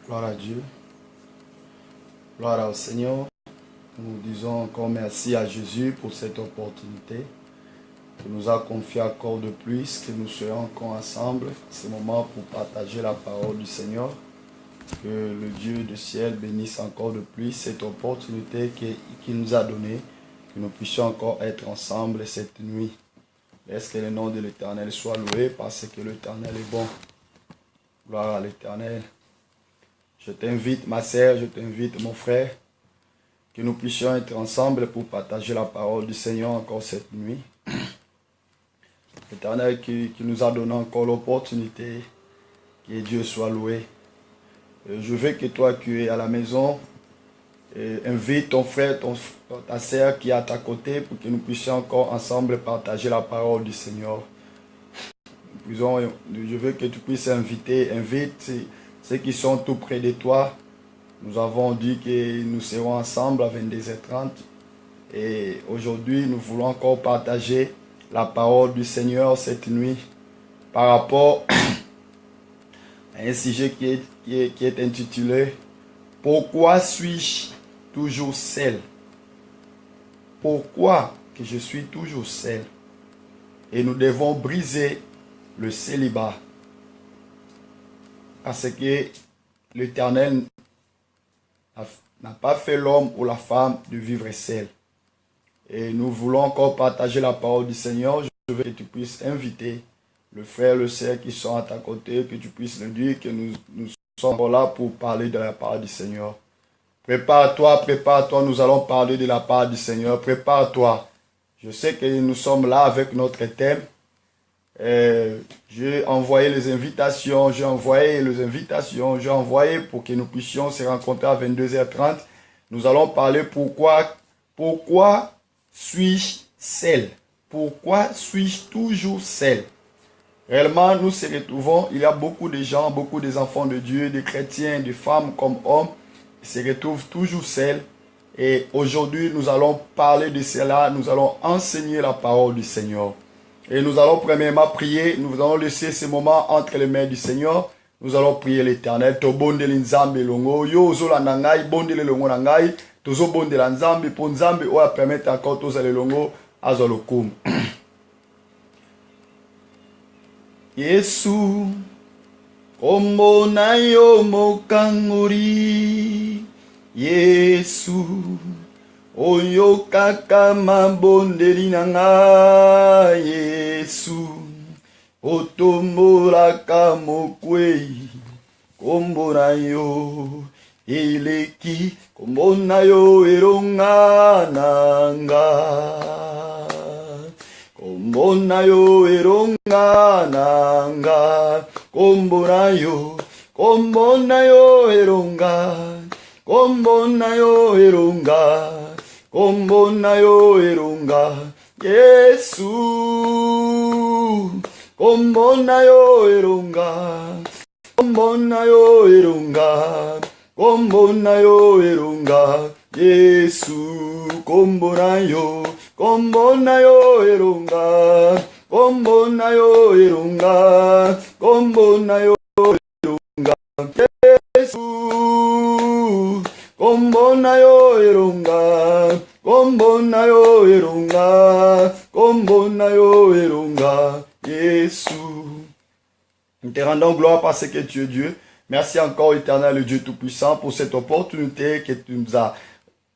Gloire à Dieu. Gloire au Seigneur. Nous disons encore merci à Jésus pour cette opportunité qu'il nous a confié encore de plus, que nous soyons encore ensemble. C'est le moment pour partager la parole du Seigneur. Que le Dieu du ciel bénisse encore de plus cette opportunité qu'il nous a donnée, que nous puissions encore être ensemble cette nuit. Laisse que le nom de l'Éternel soit loué parce que l'Éternel est bon. Gloire à l'Éternel. Je t'invite, ma sœur, je t'invite, mon frère, que nous puissions être ensemble pour partager la parole du Seigneur encore cette nuit. L'Éternel qui nous a donné encore l'opportunité, que Dieu soit loué. Je veux que toi qui es à la maison, invite ton frère, ta sœur qui est à ta côté pour que nous puissions encore ensemble partager la parole du Seigneur. Je veux que tu puisses invite ceux qui sont tout près de toi. Nous avons dit que nous serons ensemble à 22h30 et aujourd'hui nous voulons encore partager la parole du Seigneur cette nuit par rapport à un sujet qui est intitulé « Pourquoi suis-je toujours seul ?» Pourquoi que je suis toujours seul? Et nous devons briser le célibat. Parce que l'Éternel n'a pas fait l'homme ou la femme de vivre seul. Et nous voulons encore partager la parole du Seigneur. Je veux que tu puisses inviter le frère, le sœur qui sont à ta côté, que tu puisses le dire, que nous sommes là pour parler de la parole du Seigneur. Prépare-toi, nous allons parler de la part du Seigneur. Prépare-toi. Je sais que nous sommes là avec notre thème. J'ai envoyé les invitations, pour que nous puissions se rencontrer à 22h30. Nous allons parler pourquoi suis-je seul? Pourquoi suis-je toujours seul? Réellement, nous se retrouvons, il y a beaucoup de gens, beaucoup d'enfants de Dieu, des chrétiens, des femmes comme hommes, qui se retrouvent toujours seuls. Et aujourd'hui, nous allons parler de cela, nous allons enseigner la parole du Seigneur. Et nous allons premièrement prier, nous allons laisser ce moment entre les mains du Seigneur. Nous allons prier l'Éternel. To bondeli nzambe longo, yo zola nangai, bondeli longo nangai, tozo bondela nzambe, po nzambe oya permettre encore toza le longo, azolokum. Yesu, kombo na yo mokanguri, Yesu, oyo kaka mabondeli na nga Yesu, otombolaka mokwei, kombo na yo eleki, kombo na yo eronga nanga, kombo na yo eronga nanga, kombo na yo eronga, kombo na yo eronga, kombo na yo eronga, Yesu, kombo na yo eronga, kombo na yo eronga, kombo na yo eronga, Yesu, kombo na yo eronga, kombo na yo eronga, kombo na yo eronga, Yesu, kombo na yo eronga, kombo na yo eronga, kombo na yo eronga, Yesu. Nous te rendons gloire parce que tu es Dieu. Merci encore, Éternel, le Dieu Tout-Puissant, pour cette opportunité que tu nous as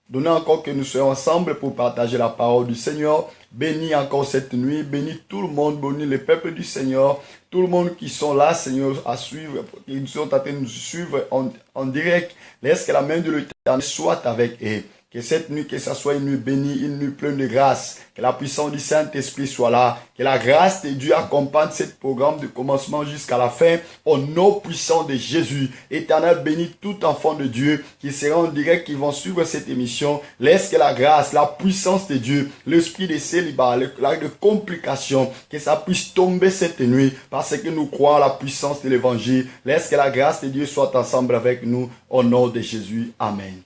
donnée encore, que nous soyons ensemble pour partager la parole du Seigneur. Bénis encore cette nuit, bénis tout le monde, bénis le peuple du Seigneur, tout le monde qui sont là, Seigneur, à suivre, qui sont en train de nous suivre en direct. Laisse que la main de l'Éternel soit avec eux. Que cette nuit, que ça soit une nuit bénie, une nuit pleine de grâce. Que la puissance du Saint-Esprit soit là. Que la grâce de Dieu accompagne ce programme de commencement jusqu'à la fin. Au nom puissant de Jésus. Éternel, bénis tout enfant de Dieu qui sera en direct, qui vont suivre cette émission. Laisse que la grâce, la puissance de Dieu, l'esprit de célibat, de complication, que ça puisse tomber cette nuit parce que nous croyons à la puissance de l'évangile. Laisse que la grâce de Dieu soit ensemble avec nous. Au nom de Jésus. Amen.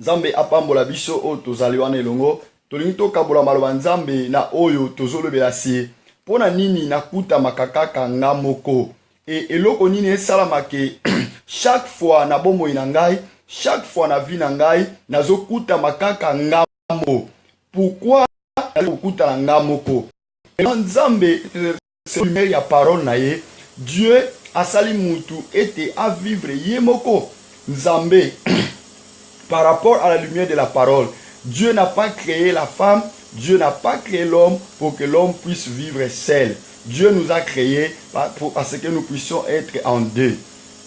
Nzambe apambola biso o tozali wana elongo tolingi tokabola maloba nzambe na oyo tozolobela sie pona nini nakuta makakaka nga moko e eloko nini esalamake chaque fois na bomoi na ngai, chaque fois na vie na ngai, nazokuta makaka ngamo. Pourquoi nazokuta na ngamoko? Nzambe c'est la parole na ye. Dieu a sali mutu était à vivre yemoko. Nzambe par rapport à la lumière de la parole. Dieu n'a pas créé la femme, Dieu n'a pas créé l'homme pour que l'homme puisse vivre seul. Dieu nous a créés parce que nous puissions être en deux.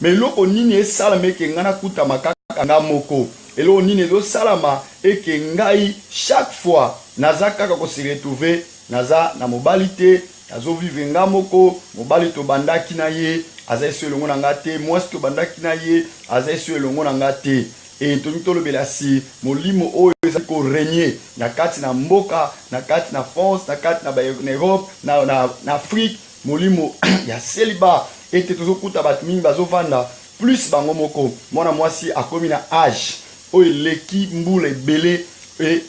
Mais l'eau nini salame ke ngana kuta makaka ngamoko. Et l'eau nini do salama et que ngai chaque fois nazaka ko se retrouver naza na mobilité, nazo vivre ngamoko, mobilité bandaki na ye, azai sur le ngona ngate, moi to bandaki na ye, azai sur le ngona ngate. Et tolo belasi molimo oyo ezako régner na kati na mboka, na kati na France, na kati na Europe, na Afrique, molimo ya célibat. Et toujours kuta batmingi bazovanda plus bango moko. Mwana mwasi akomi na âge oyo leki mbule belé et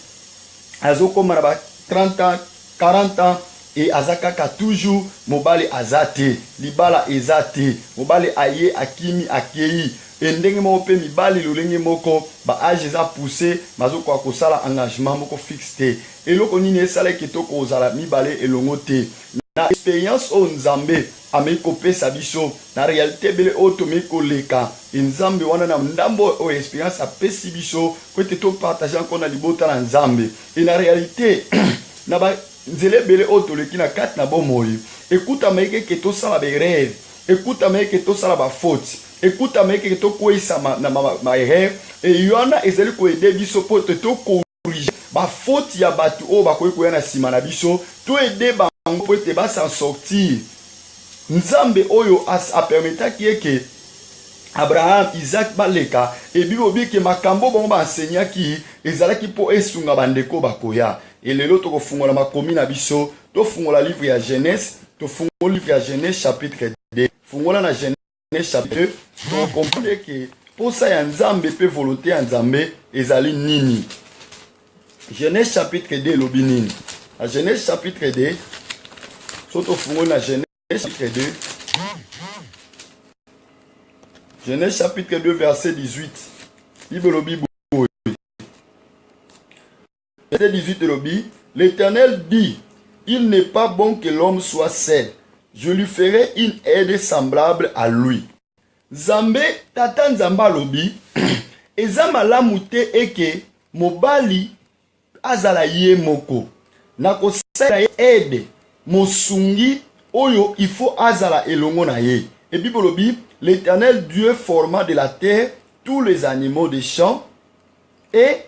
azokoma na ba 30 ans, 40 ans et azakaka toujours mobali azate, libala ezate, mobali aye akimi akei. Et ndenge moko pe mibali lolenge moko ba âge za poussé bazoko akosala engagement moko fixé. Et loko nini esala kitoko ozala mibale elongo te. Na expérience o nzambe ameko pesa biso na réalité bele otomeko leka nzambe wana na ndambo o expérience apesi biso ko te to partager encore na libota na nzambe. Et na réalité na ba nzele bele otoleki na kati na bomoi. Écoute ameke ke to sala be rêve, écoute ameke to sala ba faute. Écoute ameke ke to koisa ma rêve et yona ezeli ko aider biso po te to corriger ba faute ya batu o ba ko na sima na biso to aider ba pour te ba s'en sortir. Nzambe oyo a permettra que Abraham, Isaac baleka et bibobi ke makambo bon ba enseigner ki ezalaki po esunga bandeko bakoya. Et lelo to ko fungola makomi na biso, to fungola livre ya Genèse, to fungola livre ya Genèse chapitre 2. Fungola na Genèse chapitre 2, to comprendre que pour ça ya Nzambe pe volonté ya Nzambe ezali nini. Genèse chapitre 2 lobi nini. À Genèse chapitre 2, surtout fungola na Genèse chapitre 2. Genèse chapitre 2 verset 18. Bible Bible. Verset 18 de l'Obi. L'Éternel dit, il n'est pas bon que l'homme soit seul. Je lui ferai une aide semblable à lui. Zambe tata nzamba lobi. Ezama la mute eke mobali azala ye moko. Nako sala aide mosungi oyo il faut azala elongo na ye. Et Bible lobi. L'Éternel Dieu forma de la terre tous les animaux des champs et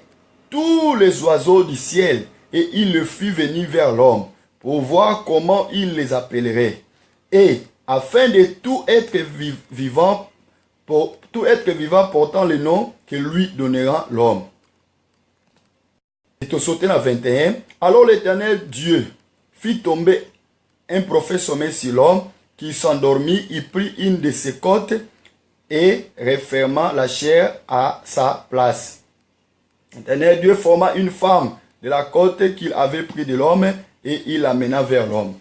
tous les oiseaux du ciel, et il le fit venir vers l'homme pour voir comment il les appellerait. Et afin de tout être vivant, portant le nom que lui donnera l'homme. Et au sauté dans 21, alors l'Éternel Dieu fit tomber un prophète sommeil sur l'homme, qui s'endormit, il prit une de ses côtes et referma la chair à sa place. L'Éternel Dieu forma une femme de la côte qu'il avait pris de l'homme et il l'amena vers l'homme.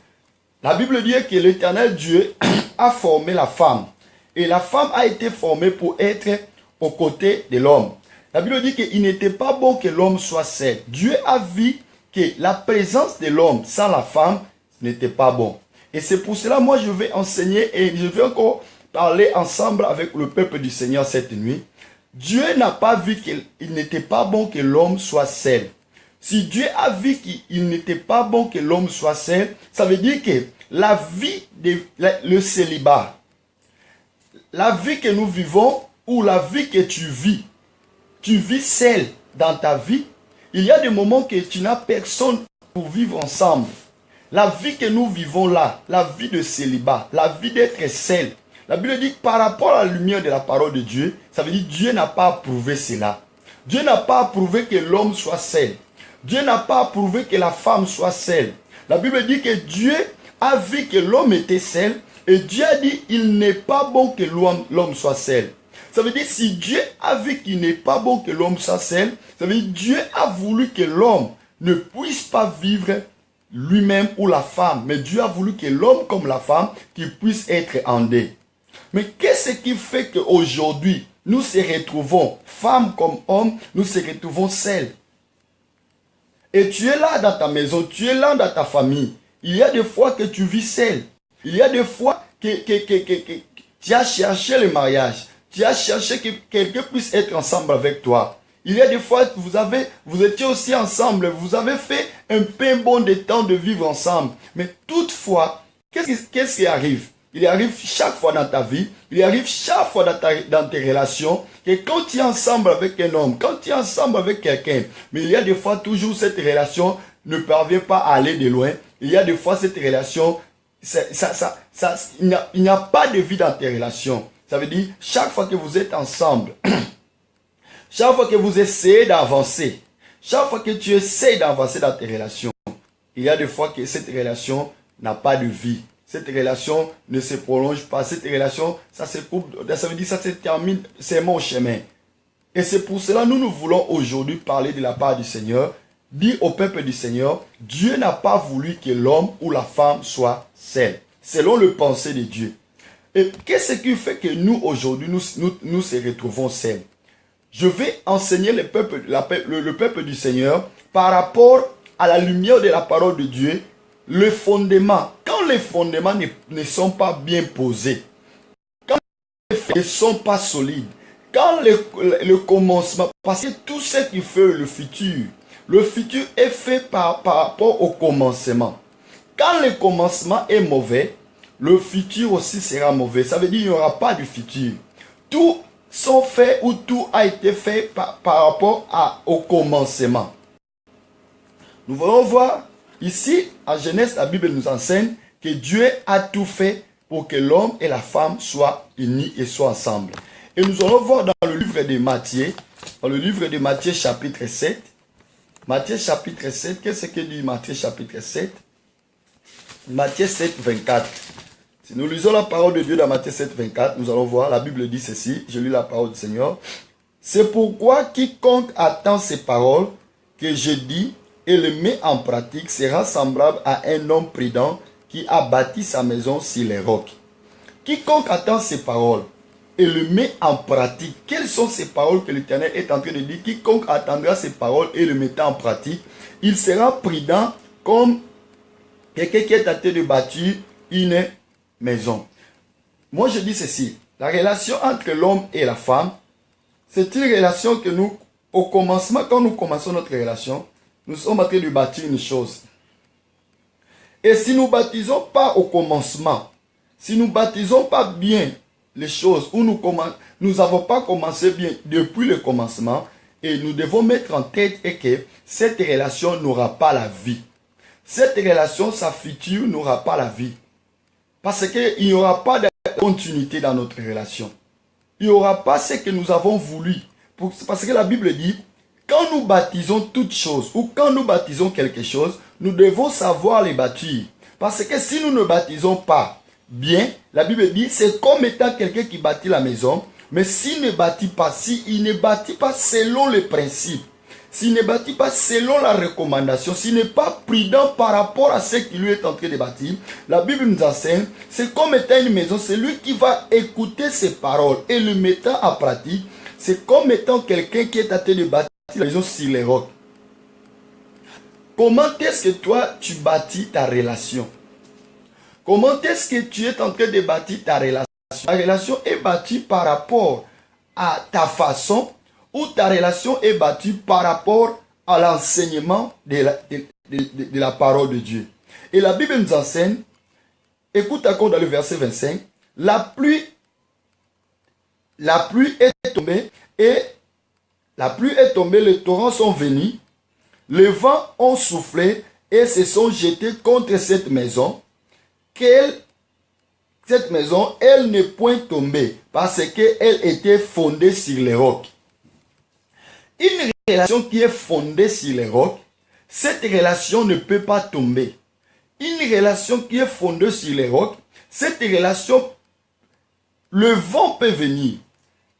La Bible dit que l'Éternel Dieu a formé la femme et la femme a été formée pour être aux côtés de l'homme. La Bible dit qu'il n'était pas bon que l'homme soit seul. Dieu a vu que la présence de l'homme sans la femme n'était pas bon. Et c'est pour cela, moi, je vais enseigner et je vais encore parler ensemble avec le peuple du Seigneur cette nuit. Dieu n'a pas vu qu'il n'était pas bon que l'homme soit seul. Si Dieu a vu qu'il n'était pas bon que l'homme soit seul, ça veut dire que la vie, le célibat, la vie que nous vivons ou la vie que tu vis seul dans ta vie, il y a des moments que tu n'as personne pour vivre ensemble. La vie que nous vivons là, la vie de célibat, la vie d'être seul. La Bible dit que par rapport à la lumière de la parole de Dieu, ça veut dire que Dieu n'a pas approuvé cela. Dieu n'a pas approuvé que l'homme soit seul. Dieu n'a pas approuvé que la femme soit seule. La Bible dit que Dieu a vu que l'homme était seul et Dieu a dit il n'est pas bon que l'homme soit seul. Ça veut dire si Dieu a vu qu'il n'est pas bon que l'homme soit seul, ça veut dire Dieu a voulu que l'homme ne puisse pas vivre lui-même ou la femme, mais Dieu a voulu que l'homme comme la femme qui puisse être en deux. Mais qu'est-ce qui fait qu'aujourd'hui, nous se retrouvons, femmes comme hommes, nous se retrouvons seuls? Et tu es là dans ta maison, tu es là dans ta famille. Il y a des fois que tu vis seul. Il y a des fois que tu as cherché le mariage. Tu as cherché que quelqu'un puisse être ensemble avec toi. Il y a des fois que vous étiez aussi ensemble. Vous avez fait un peu bon de temps de vivre ensemble. Mais toutefois, qu'est-ce qui arrive? Il arrive chaque fois dans ta vie, il arrive chaque fois dans tes relations, que quand tu es ensemble avec un homme, quand tu es ensemble avec quelqu'un, mais il y a des fois toujours cette relation ne parvient pas à aller de loin. Il y a des fois cette relation, il n'y a pas de vie dans tes relations. Ça veut dire, chaque fois que vous êtes ensemble, chaque fois que vous essayez d'avancer, chaque fois que tu essaies d'avancer dans tes relations, il y a des fois que cette relation n'a pas de vie. Cette relation ne se prolonge pas. Cette relation, ça se coupe, ça veut dire ça se termine, c'est mon chemin. Et c'est pour cela que nous voulons aujourd'hui parler de la part du Seigneur, dire au peuple du Seigneur, Dieu n'a pas voulu que l'homme ou la femme soit seul, selon le pensée de Dieu. Et qu'est-ce qui fait que nous, aujourd'hui, nous se retrouvons seuls? Je vais enseigner le peuple du Seigneur par rapport à la lumière de la parole de Dieu, le fondement. Quand les fondements ne sont pas bien posés, quand les faits ne sont pas solides, quand le commencement, parce que tout ce qui fait le futur est fait par rapport au commencement. Quand le commencement est mauvais, le futur aussi sera mauvais. Ça veut dire qu'il n'y aura pas de futur. Tout sont faits ou tout a été fait par rapport au commencement. Nous allons voir ici, en Genèse, la Bible nous enseigne que Dieu a tout fait pour que l'homme et la femme soient unis et soient ensemble. Et nous allons voir dans le livre de Matthieu, chapitre 7. Matthieu chapitre 7, qu'est-ce que dit Matthieu chapitre 7? Matthieu 7, 24. Si nous lisons la parole de Dieu dans Matthieu 7, 24, nous allons voir, la Bible dit ceci, je lis la parole du Seigneur. C'est pourquoi quiconque attend ces paroles que je dis et le met en pratique sera semblable à un homme prudent qui a bâti sa maison sur les rocs. Quiconque attend ces paroles et le met en pratique, quelles sont ces paroles que l'Éternel est en train de dire? Quiconque attendra ces paroles et le mettra en pratique, il sera prudent comme quelqu'un qui est tenté de bâtir une maison. Moi je dis ceci, la relation entre l'homme et la femme, c'est une relation que nous, au commencement, quand nous commençons notre relation, nous sommes en train de bâtir une chose. Et si nous ne baptisons pas au commencement, si nous ne baptisons pas bien les choses, ou nous n'avons pas commencé bien depuis le commencement, et nous devons mettre en tête que cette relation n'aura pas la vie. Cette relation, sa future, n'aura pas la vie. Parce qu'il n'y aura pas de continuité dans notre relation. Il n'y aura pas ce que nous avons voulu. Parce que la Bible dit, quand nous baptisons toutes choses, ou quand nous baptisons quelque chose, nous devons savoir les bâtir. Parce que si nous ne baptisons pas bien, la Bible dit, c'est comme étant quelqu'un qui bâtit la maison, mais s'il ne bâtit pas, s'il ne bâtit pas selon les principes, s'il ne bâtit pas selon la recommandation, s'il n'est pas prudent par rapport à ce qu'il lui est en train de bâtir, la Bible nous enseigne, c'est comme étant une maison, c'est lui qui va écouter ses paroles et le mettant en pratique, c'est comme étant quelqu'un qui est en train de bâtir la maison sur les rocs. Comment est-ce que toi tu bâtis ta relation? Comment est-ce que tu es en train de bâtir ta relation? Ta relation est bâtie par rapport à ta façon, ou ta relation est bâtie par rapport à l'enseignement de la parole de Dieu. Et la Bible nous enseigne, écoute encore dans le verset 25, la pluie est tombée les torrents sont venus, les vents ont soufflé et se sont jetés contre cette maison. Cette maison, elle n'est point tombée parce qu'elle était fondée sur les rocs. Une relation qui est fondée sur les rocs, cette relation ne peut pas tomber. Une relation qui est fondée sur les rocs, cette relation, le vent peut venir.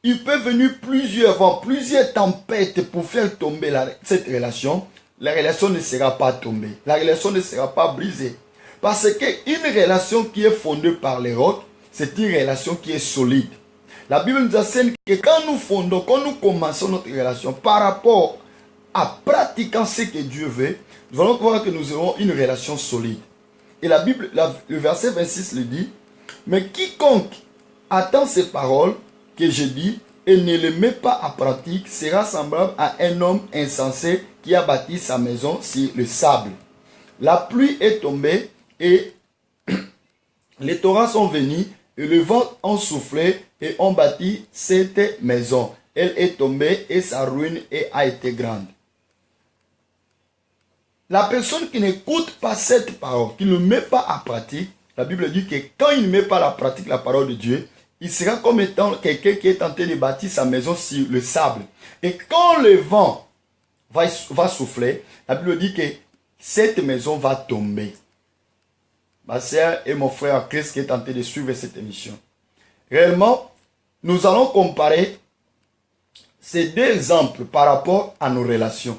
Il peut venir plusieurs vents, plusieurs tempêtes pour faire tomber cette relation. La relation ne sera pas tombée. La relation ne sera pas brisée. Parce qu'une relation qui est fondée par les rocs, c'est une relation qui est solide. La Bible nous enseigne que quand nous fondons, quand nous commençons notre relation par rapport à pratiquant ce que Dieu veut, nous allons voir que nous aurons une relation solide. Et la Bible, le verset 26 le dit, mais quiconque attend ces paroles que je dis et ne les met pas en pratique sera semblable à un homme insensé qui a bâti sa maison sur le sable. La pluie est tombée et les torrents sont venus et le vent a soufflé et ont bâti cette maison. Elle est tombée et sa ruine a été grande. La personne qui n'écoute pas cette parole, qui ne met pas en pratique, la Bible dit que quand il ne met pas en pratique la parole de Dieu, il sera comme étant quelqu'un qui est tenté de bâtir sa maison sur le sable. Et quand le vent va souffler, la Bible dit que cette maison va tomber. Ma sœur et mon frère en Christ qui est tenté de suivre cette émission. Réellement, nous allons comparer ces deux exemples par rapport à nos relations.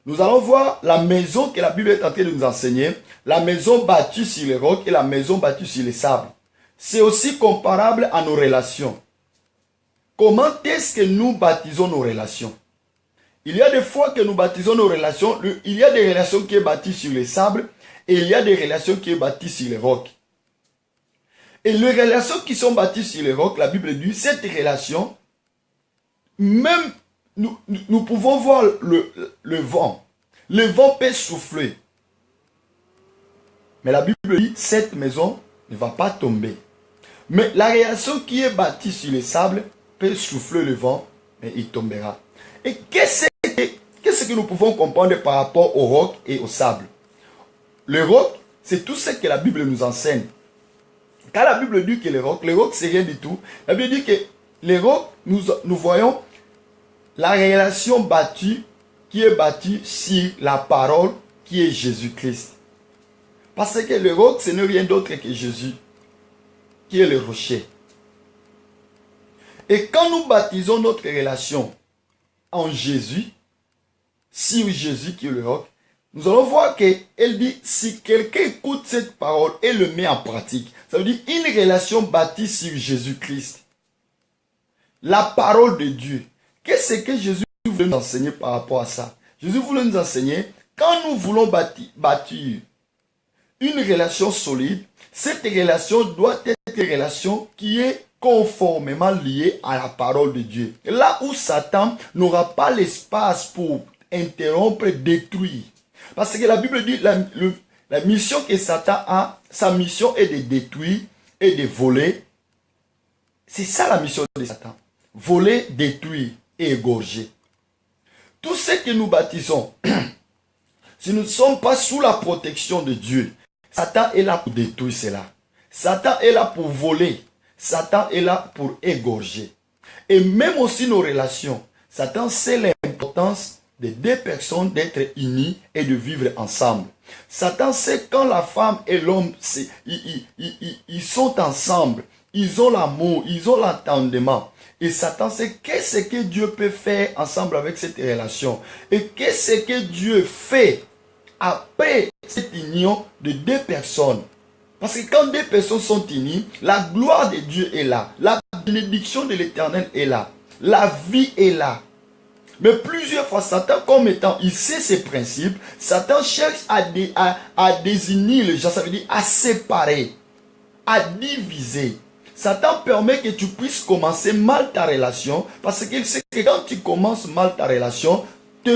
Nous allons voir la maison que la Bible est en train de nous enseigner, la maison bâtie sur les rocs et la maison bâtie sur les sables. C'est aussi comparable à nos relations. Comment est-ce que nous baptisons nos relations? Il y a des fois que nous baptisons nos relations, il y a des relations qui sont bâties sur les sables et il y a des relations qui sont bâties sur les rocs. Et les relations qui sont bâties sur les rocs, la Bible dit, cette relation, même nous pouvons voir le vent. Le vent peut souffler. Mais la Bible dit, cette maison ne va pas tomber. Mais la relation qui est bâtie sur les sables peut souffler le vent, mais il tombera. Et qu'est-ce que nous pouvons comprendre par rapport au roc et au sable? Le roc, c'est tout ce que la Bible nous enseigne. Quand la Bible dit que le roc c'est rien du tout. La Bible dit que les rocs, nous voyons la relation bâtie qui est bâtie sur la parole qui est Jésus-Christ. Parce que le roc, ce n'est rien d'autre que Jésus, qui est le rocher. Et quand nous baptisons notre relation en Jésus, sur Jésus qui est le roc, nous allons voir qu'elle dit, si quelqu'un écoute cette parole et le met en pratique, ça veut dire une relation bâtie sur Jésus-Christ. La parole de Dieu. Qu'est-ce que Jésus voulait nous enseigner par rapport à ça? Jésus voulait nous enseigner, quand nous voulons bâtir une relation solide, cette relation doit être une relation qui est conformément liée à la parole de Dieu. Là où Satan n'aura pas l'espace pour interrompre, détruire. Parce que la Bible dit, la mission que Satan a, sa mission est de détruire et de voler. C'est ça la mission de Satan. Voler, détruire et égorger. Tout ce que nous baptisons, si nous ne sommes pas sous la protection de Dieu, Satan est là pour détruire cela. Satan est là pour voler. Satan est là pour égorger. Et même aussi nos relations. Satan sait l'importance de deux personnes d'être unies et de vivre ensemble. Satan sait quand la femme et l'homme, ils sont ensemble. Ils ont l'amour, ils ont l'entendement. Et Satan sait qu'est-ce que Dieu peut faire ensemble avec cette relation. Et qu'est-ce que Dieu fait après cette union de deux personnes. Parce que quand deux personnes sont unies, la gloire de Dieu est là. La bénédiction de l'Éternel est là. La vie est là. Mais plusieurs fois, Satan, comme étant, il sait ses principes, Satan cherche à désigner les gens, ça veut dire à séparer, à diviser. Satan permet que tu puisses commencer mal ta relation, parce qu'il sait que quand tu commences mal ta relation, tu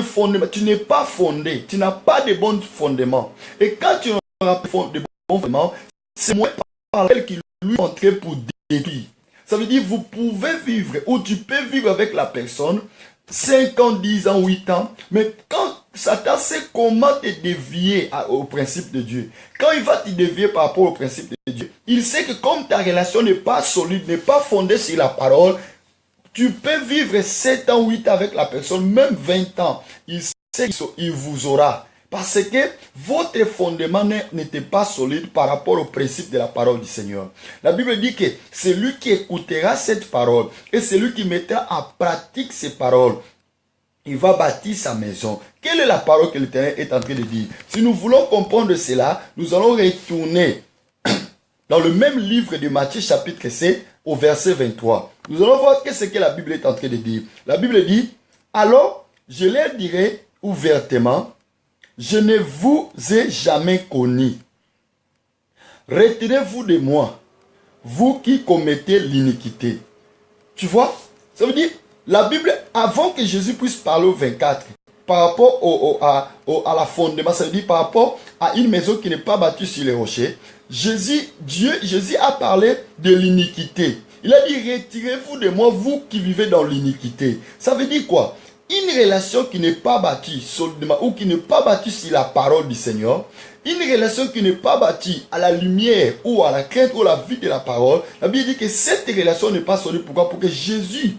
n'es pas fondé, tu n'as pas de bons fondements. Et quand tu n'auras pas de bons fondements, c'est moi par lequel qui lui entrer pour détruire. Ça veut dire, vous pouvez vivre, ou tu peux vivre avec la personne, 5 ans, 10 ans, 8 ans, mais quand Satan sait comment te dévier au principe de Dieu, quand il va te dévier par rapport au principe de Dieu, il sait que comme ta relation n'est pas solide, n'est pas fondée sur la parole, tu peux vivre 7 ans, 8 ans avec la personne, même 20 ans, il sait qu'il vous aura. Parce que votre fondement n'était pas solide par rapport au principe de la parole du Seigneur. La Bible dit que celui qui écoutera cette parole et celui qui mettra en pratique ces paroles, il va bâtir sa maison. Quelle est la parole que l'Éternel est en train de dire? Si nous voulons comprendre cela, nous allons retourner dans le même livre de Matthieu chapitre 7 au verset 23. Nous allons voir qu'est-ce que la Bible est en train de dire. La Bible dit, alors je leur dirai ouvertement, je ne vous ai jamais connu. Retirez-vous de moi, vous qui commettez l'iniquité. Tu vois, ça veut dire, la Bible, avant que Jésus puisse parler au 24, par rapport à la fondement, ça veut dire par rapport à une maison qui n'est pas bâtie sur les rochers, Jésus a parlé de l'iniquité. Il a dit, retirez-vous de moi, vous qui vivez dans l'iniquité. Ça veut dire quoi? Une relation qui n'est pas bâtie solidement ou qui n'est pas bâtie sur la parole du Seigneur, une relation qui n'est pas bâtie à la lumière ou à la crainte ou à la vie de la parole, la Bible dit que cette relation n'est pas solide. Pourquoi? Pour que Jésus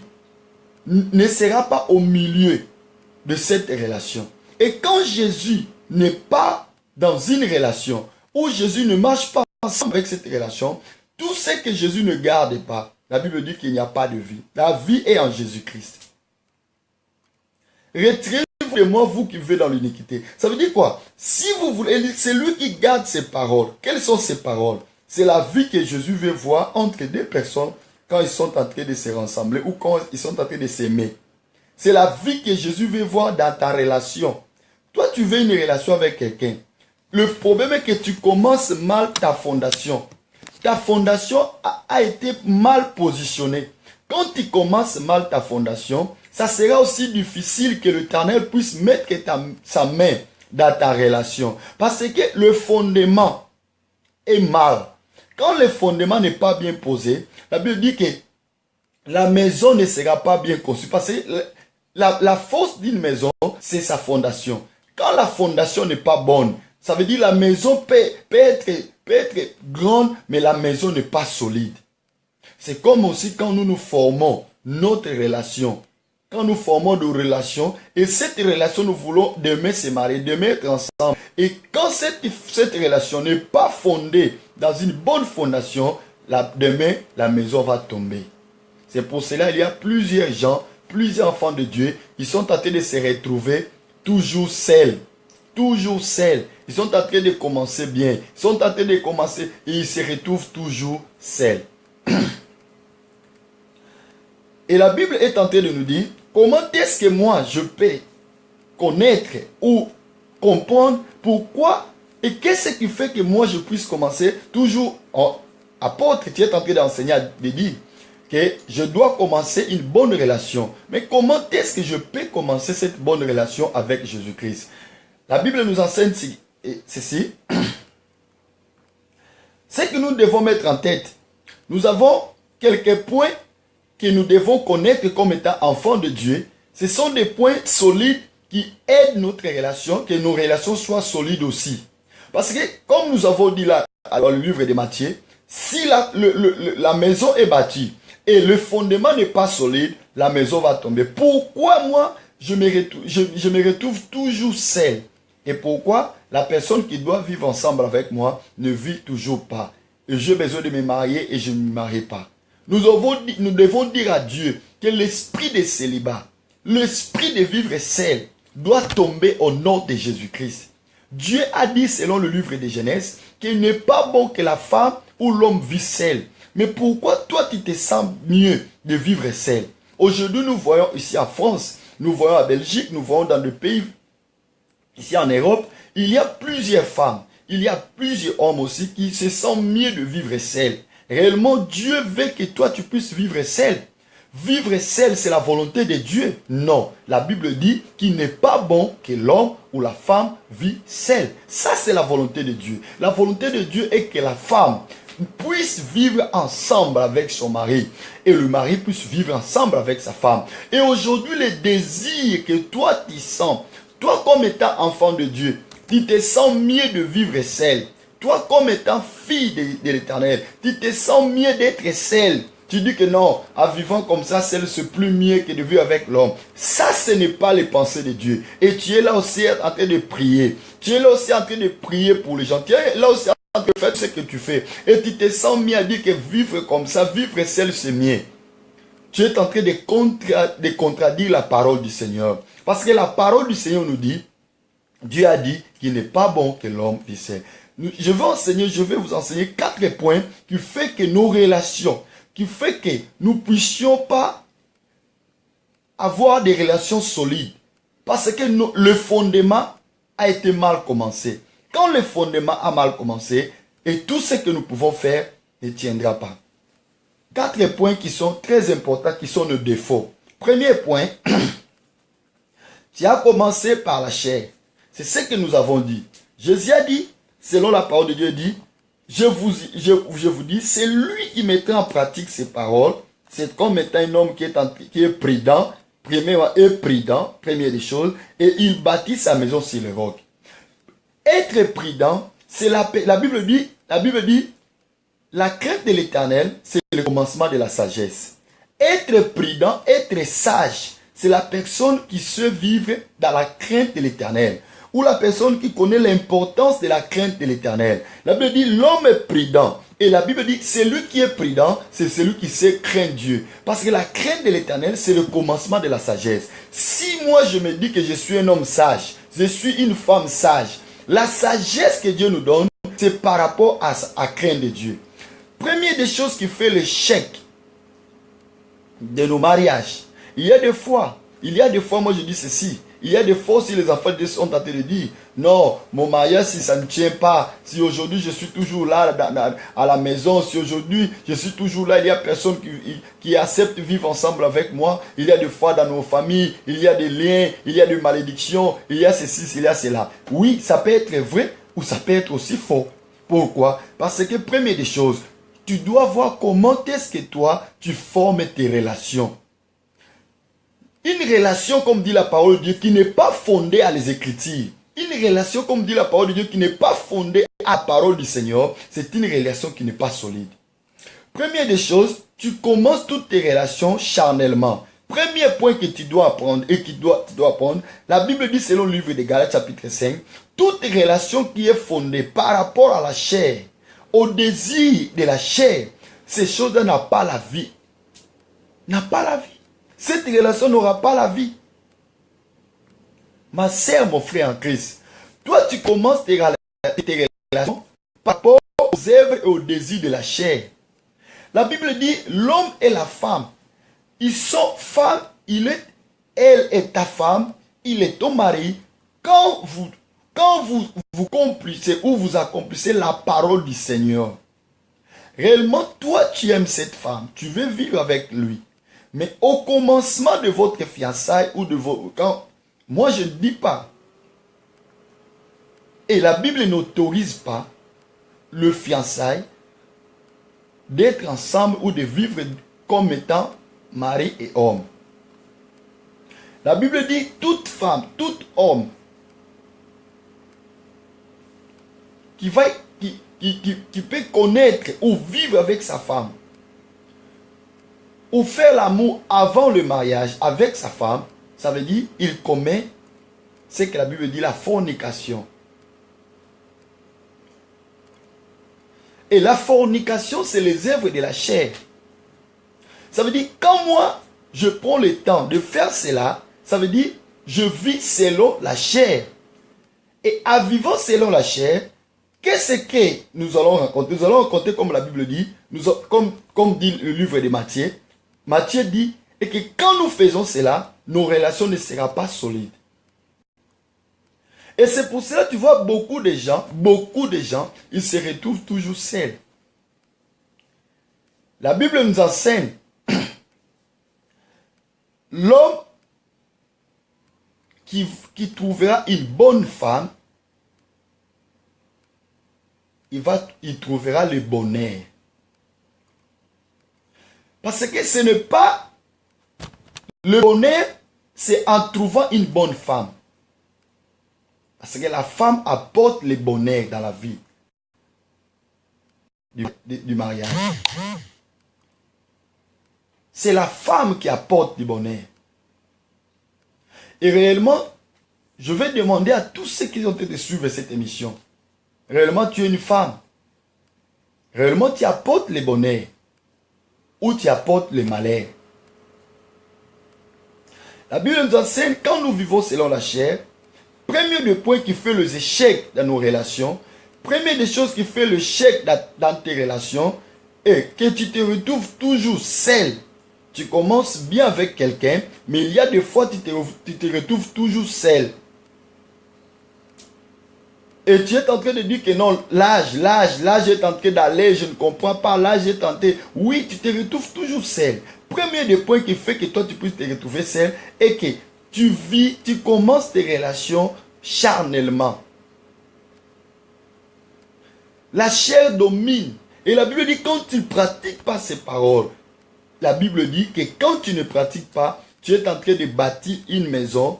ne sera pas au milieu de cette relation. Et quand Jésus n'est pas dans une relation, où Jésus ne marche pas ensemble avec cette relation, tout ce que Jésus ne garde pas, la Bible dit qu'il n'y a pas de vie. La vie est en Jésus-Christ. Retirez-vous de moi, vous qui vivez dans l'iniquité. Ça veut dire quoi? Si vous voulez, c'est lui qui garde ses paroles. Quelles sont ses paroles? C'est la vie que Jésus veut voir entre deux personnes quand ils sont en train de se rassembler ou quand ils sont en train de s'aimer. C'est la vie que Jésus veut voir dans ta relation. Toi, tu veux une relation avec quelqu'un. Le problème est que tu commences mal ta fondation. Ta fondation a été mal positionnée. Quand tu commences mal ta fondation, ça sera aussi difficile que l'Éternel puisse mettre sa main dans ta relation. Parce que le fondement est mal. Quand le fondement n'est pas bien posé, la Bible dit que la maison ne sera pas bien conçue. Parce que la force d'une maison, c'est sa fondation. Quand la fondation n'est pas bonne, ça veut dire la maison peut être grande, mais la maison n'est pas solide. C'est comme aussi quand nous formons notre relation. Quand nous formons des relations, et cette relation, nous voulons demain se marier, demain être ensemble. Et quand cette relation n'est pas fondée dans une bonne fondation, demain, la maison va tomber. C'est pour cela qu'il y a plusieurs gens, plusieurs enfants de Dieu, ils sont en train de se retrouver toujours seuls. Toujours seuls. Ils sont en train de commencer bien. Ils sont en train de commencer et ils se retrouvent toujours seuls. Et la Bible est en train de nous dire, comment est-ce que moi je peux connaître ou comprendre pourquoi et qu'est-ce qui fait que moi je puisse commencer toujours, apôtre, tu es en train d'enseigner, de dire que je dois commencer une bonne relation. Mais comment est-ce que je peux commencer cette bonne relation avec Jésus-Christ? La Bible nous enseigne ceci. C'est que nous devons mettre en tête. Nous avons quelques points que nous devons connaître comme étant enfants de Dieu. Ce sont des points solides qui aident notre relation, que nos relations soient solides aussi. Parce que, comme nous avons dit là, dans le livre de Matthieu, si la maison est bâtie et le fondement n'est pas solide, la maison va tomber. Pourquoi moi, je me retrouve toujours seul? Et pourquoi la personne qui doit vivre ensemble avec moi ne vit toujours pas? Et j'ai besoin de me marier et je ne me marie pas. Nous devons dire à Dieu que l'esprit de célibat, l'esprit de vivre seul, doit tomber au nom de Jésus-Christ. Dieu a dit selon le livre de Genèse qu'il n'est pas bon que la femme ou l'homme vit seul. Mais pourquoi toi tu te sens mieux de vivre seul? Aujourd'hui nous voyons ici en France, nous voyons en Belgique, nous voyons dans des pays, ici en Europe, il y a plusieurs femmes, il y a plusieurs hommes aussi qui se sentent mieux de vivre seul. Réellement, Dieu veut que toi tu puisses vivre seul. Vivre seul, c'est la volonté de Dieu? Non. La Bible dit qu'il n'est pas bon que l'homme ou la femme vit seul. Ça, c'est la volonté de Dieu. La volonté de Dieu est que la femme puisse vivre ensemble avec son mari. Et le mari puisse vivre ensemble avec sa femme. Et aujourd'hui, le désir que toi tu sens, toi comme étant enfant de Dieu, tu te sens mieux de vivre seul. Toi comme étant fille de l'Éternel, tu te sens mieux d'être seul. Tu dis que non, en vivant comme ça, c'est plus mieux que de vivre avec l'homme. Ça, ce n'est pas les pensées de Dieu. Et tu es là aussi en train de prier. Tu es là aussi en train de prier pour les gens. Tu es là aussi en train de faire ce que tu fais. Et tu te sens mieux à dire que vivre comme ça, vivre seul, c'est mieux. Tu es en train de contradire la parole du Seigneur. Parce que la parole du Seigneur nous dit, Dieu a dit qu'il n'est pas bon que l'homme vit seul. je vais vous enseigner 4 points qui fait que nos relations, qui fait que nous puissions pas avoir des relations solides. Parce que le fondement a été mal commencé. Quand le fondement a mal commencé, et tout ce que nous pouvons faire ne tiendra pas. 4 points qui sont très importants, qui sont nos défauts. Premier point, tu as commencé par la chair. C'est ce que nous avons dit. Jésus a dit, selon la parole de Dieu, dit, je vous dis, c'est lui qui mettra en pratique ces paroles. C'est comme étant un homme qui est prudent, première des choses, et il bâtit sa maison sur le roc. Être prudent, c'est la Bible dit, la crainte de l'Éternel, c'est le commencement de la sagesse. Être prudent, être sage, c'est la personne qui sait vivre dans la crainte de l'Éternel. Ou la personne qui connaît l'importance de la crainte de l'Éternel. La Bible dit l'homme est prudent. Et la Bible dit celui qui est prudent, c'est celui qui sait craindre Dieu. Parce que la crainte de l'Éternel, c'est le commencement de la sagesse. Si moi je me dis que je suis un homme sage, je suis une femme sage, la sagesse que Dieu nous donne, c'est par rapport à craindre Dieu. Première des choses qui fait l'échec de nos mariages. Il y a des fois, moi je dis ceci. Il y a des fois si les enfants sont en train de dire, non, mon mariage, si ça ne tient pas, si aujourd'hui je suis toujours là à la maison, si aujourd'hui je suis toujours là, il y a personne qui accepte de vivre ensemble avec moi. Il y a des fois dans nos familles, il y a des liens, il y a des malédictions, il y a ceci, il y a cela. Oui, ça peut être vrai ou ça peut être aussi faux. Pourquoi? Parce que première des choses, tu dois voir comment est-ce que toi, tu formes tes relations. Une relation, comme dit la parole de Dieu, qui n'est pas fondée à les Écritures. Une relation, comme dit la parole de Dieu, qui n'est pas fondée à la parole du Seigneur, c'est une relation qui n'est pas solide. Première des choses, tu commences toutes tes relations charnellement. Premier point que tu dois apprendre et que tu dois apprendre, la Bible dit selon le livre de Galates chapitre 5, toute relation qui est fondée par rapport à la chair, au désir de la chair, ces choses-là n'ont pas la vie. N'a pas la vie. Cette relation n'aura pas la vie. Ma sœur, mon frère en Christ, toi tu commences tes relations par rapport aux œuvres et aux désirs de la chair. La Bible dit, l'homme et la femme, ils sont femmes, elle est ta femme, il est ton mari, quand vous accomplissez ou vous accomplissez la parole du Seigneur. Réellement, toi tu aimes cette femme, tu veux vivre avec lui. Mais au commencement de votre fiançailles ou de vos... moi je ne dis pas. Et la Bible n'autorise pas le fiançailles d'être ensemble ou de vivre comme étant mari et homme. La Bible dit toute femme, tout homme qui peut connaître ou vivre avec sa femme, ou faire l'amour avant le mariage avec sa femme, ça veut dire il commet ce que la Bible dit, la fornication. Et la fornication, c'est les œuvres de la chair. Ça veut dire, quand moi, je prends le temps de faire cela, ça veut dire, je vis selon la chair. Et en vivant selon la chair, qu'est-ce que nous allons rencontrer? Nous allons rencontrer, comme la Bible dit, comme dit le livre de Matthieu. Matthieu dit et que quand nous faisons cela, nos relations ne seront pas solides. Et c'est pour cela que tu vois beaucoup de gens, ils se retrouvent toujours seuls. La Bible nous enseigne, l'homme qui trouvera une bonne femme, il trouvera le bonheur. Parce que ce n'est pas le bonheur, c'est en trouvant une bonne femme. Parce que la femme apporte le bonheur dans la vie du mariage. C'est la femme qui apporte du bonheur. Et réellement, je vais demander à tous ceux qui ont été suivre cette émission. Réellement, tu es une femme. Réellement, tu apportes le bonheur. Ou tu apportes le malheur. La Bible nous enseigne, quand nous vivons selon la chair, premier point qui fait les échecs dans nos relations, première des choses qui fait le chèque dans tes relations est que tu te retrouves toujours seul. Tu commences bien avec quelqu'un, mais il y a des fois tu te retrouves toujours seul. Et tu es en train de dire que non, l'âge est en train d'aller, je ne comprends pas, l'âge est en train... Oui, tu te retrouves toujours seul. Premier des points qui fait que toi tu puisses te retrouver seul est que tu commences tes relations charnellement. La chair domine. Et la Bible dit quand tu ne pratiques pas ces paroles, la Bible dit que quand tu ne pratiques pas, tu es en train de bâtir une maison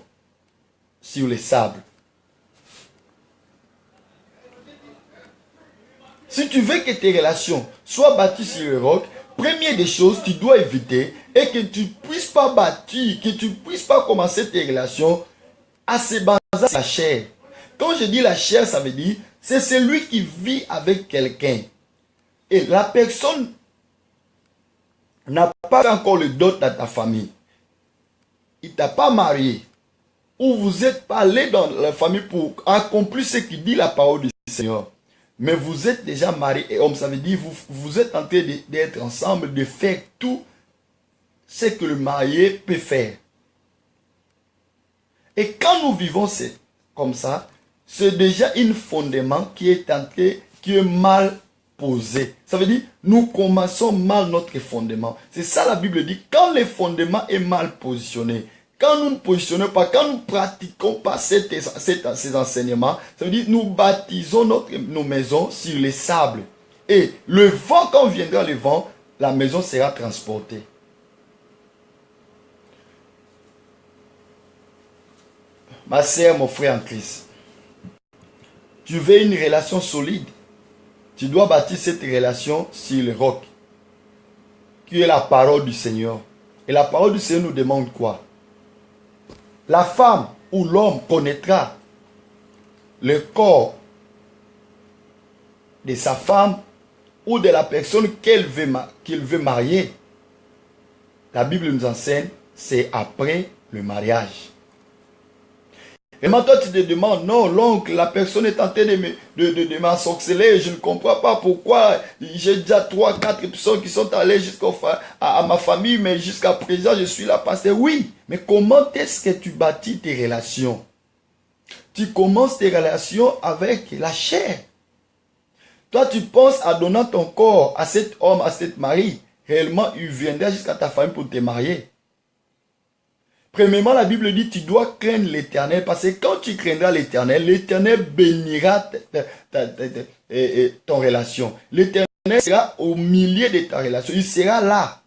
sur les sables. Si tu veux que tes relations soient bâties sur le roc, première des choses, tu dois éviter et que tu ne puisses pas bâtir, que tu ne puisses pas commencer tes relations à se baser sur la chair. Quand je dis la chair, ça veut dire c'est celui qui vit avec quelqu'un. Et la personne n'a pas encore le dot dans ta famille. Il ne t'a pas marié. Ou vous n'êtes pas allé dans la famille pour accomplir ce qui dit la parole du Seigneur. Mais vous êtes déjà marié et homme, ça veut dire vous êtes en train d'être ensemble, de faire tout ce que le marié peut faire. Et quand nous vivons comme ça, c'est déjà un fondement qui est mal posé. Ça veut dire, nous commençons mal notre fondement. C'est ça la Bible dit, quand le fondement est mal positionné, quand nous ne positionnons pas, quand nous ne pratiquons pas ces enseignements, ça veut dire nous baptisons nos maisons sur les sables. Et le vent, quand viendra le vent, la maison sera transportée. Ma sœur, mon frère en Christ, tu veux une relation solide, tu dois bâtir cette relation sur le roc, qui est la parole du Seigneur. Et la parole du Seigneur nous demande quoi? La femme ou l'homme connaîtra le corps de sa femme ou de la personne qu'il veut marier. La Bible nous enseigne, c'est après le mariage. Et maintenant tu te demandes, non, l'oncle, la personne est en train de m'ensorceler, je ne comprends pas pourquoi j'ai déjà 3, 4 personnes qui sont allées à ma famille, mais jusqu'à présent je suis là, pasteur. Oui, mais comment est-ce que tu bâtis tes relations? Tu commences tes relations avec la chair. Toi tu penses à donner ton corps à cet homme, à cette mari, réellement il viendra jusqu'à ta famille pour te marier. Premièrement, la Bible dit, tu dois craindre l'Éternel, parce que quand tu craindras l'Éternel, l'Éternel bénira ton relation. L'Éternel sera au milieu de ta relation. Il sera là.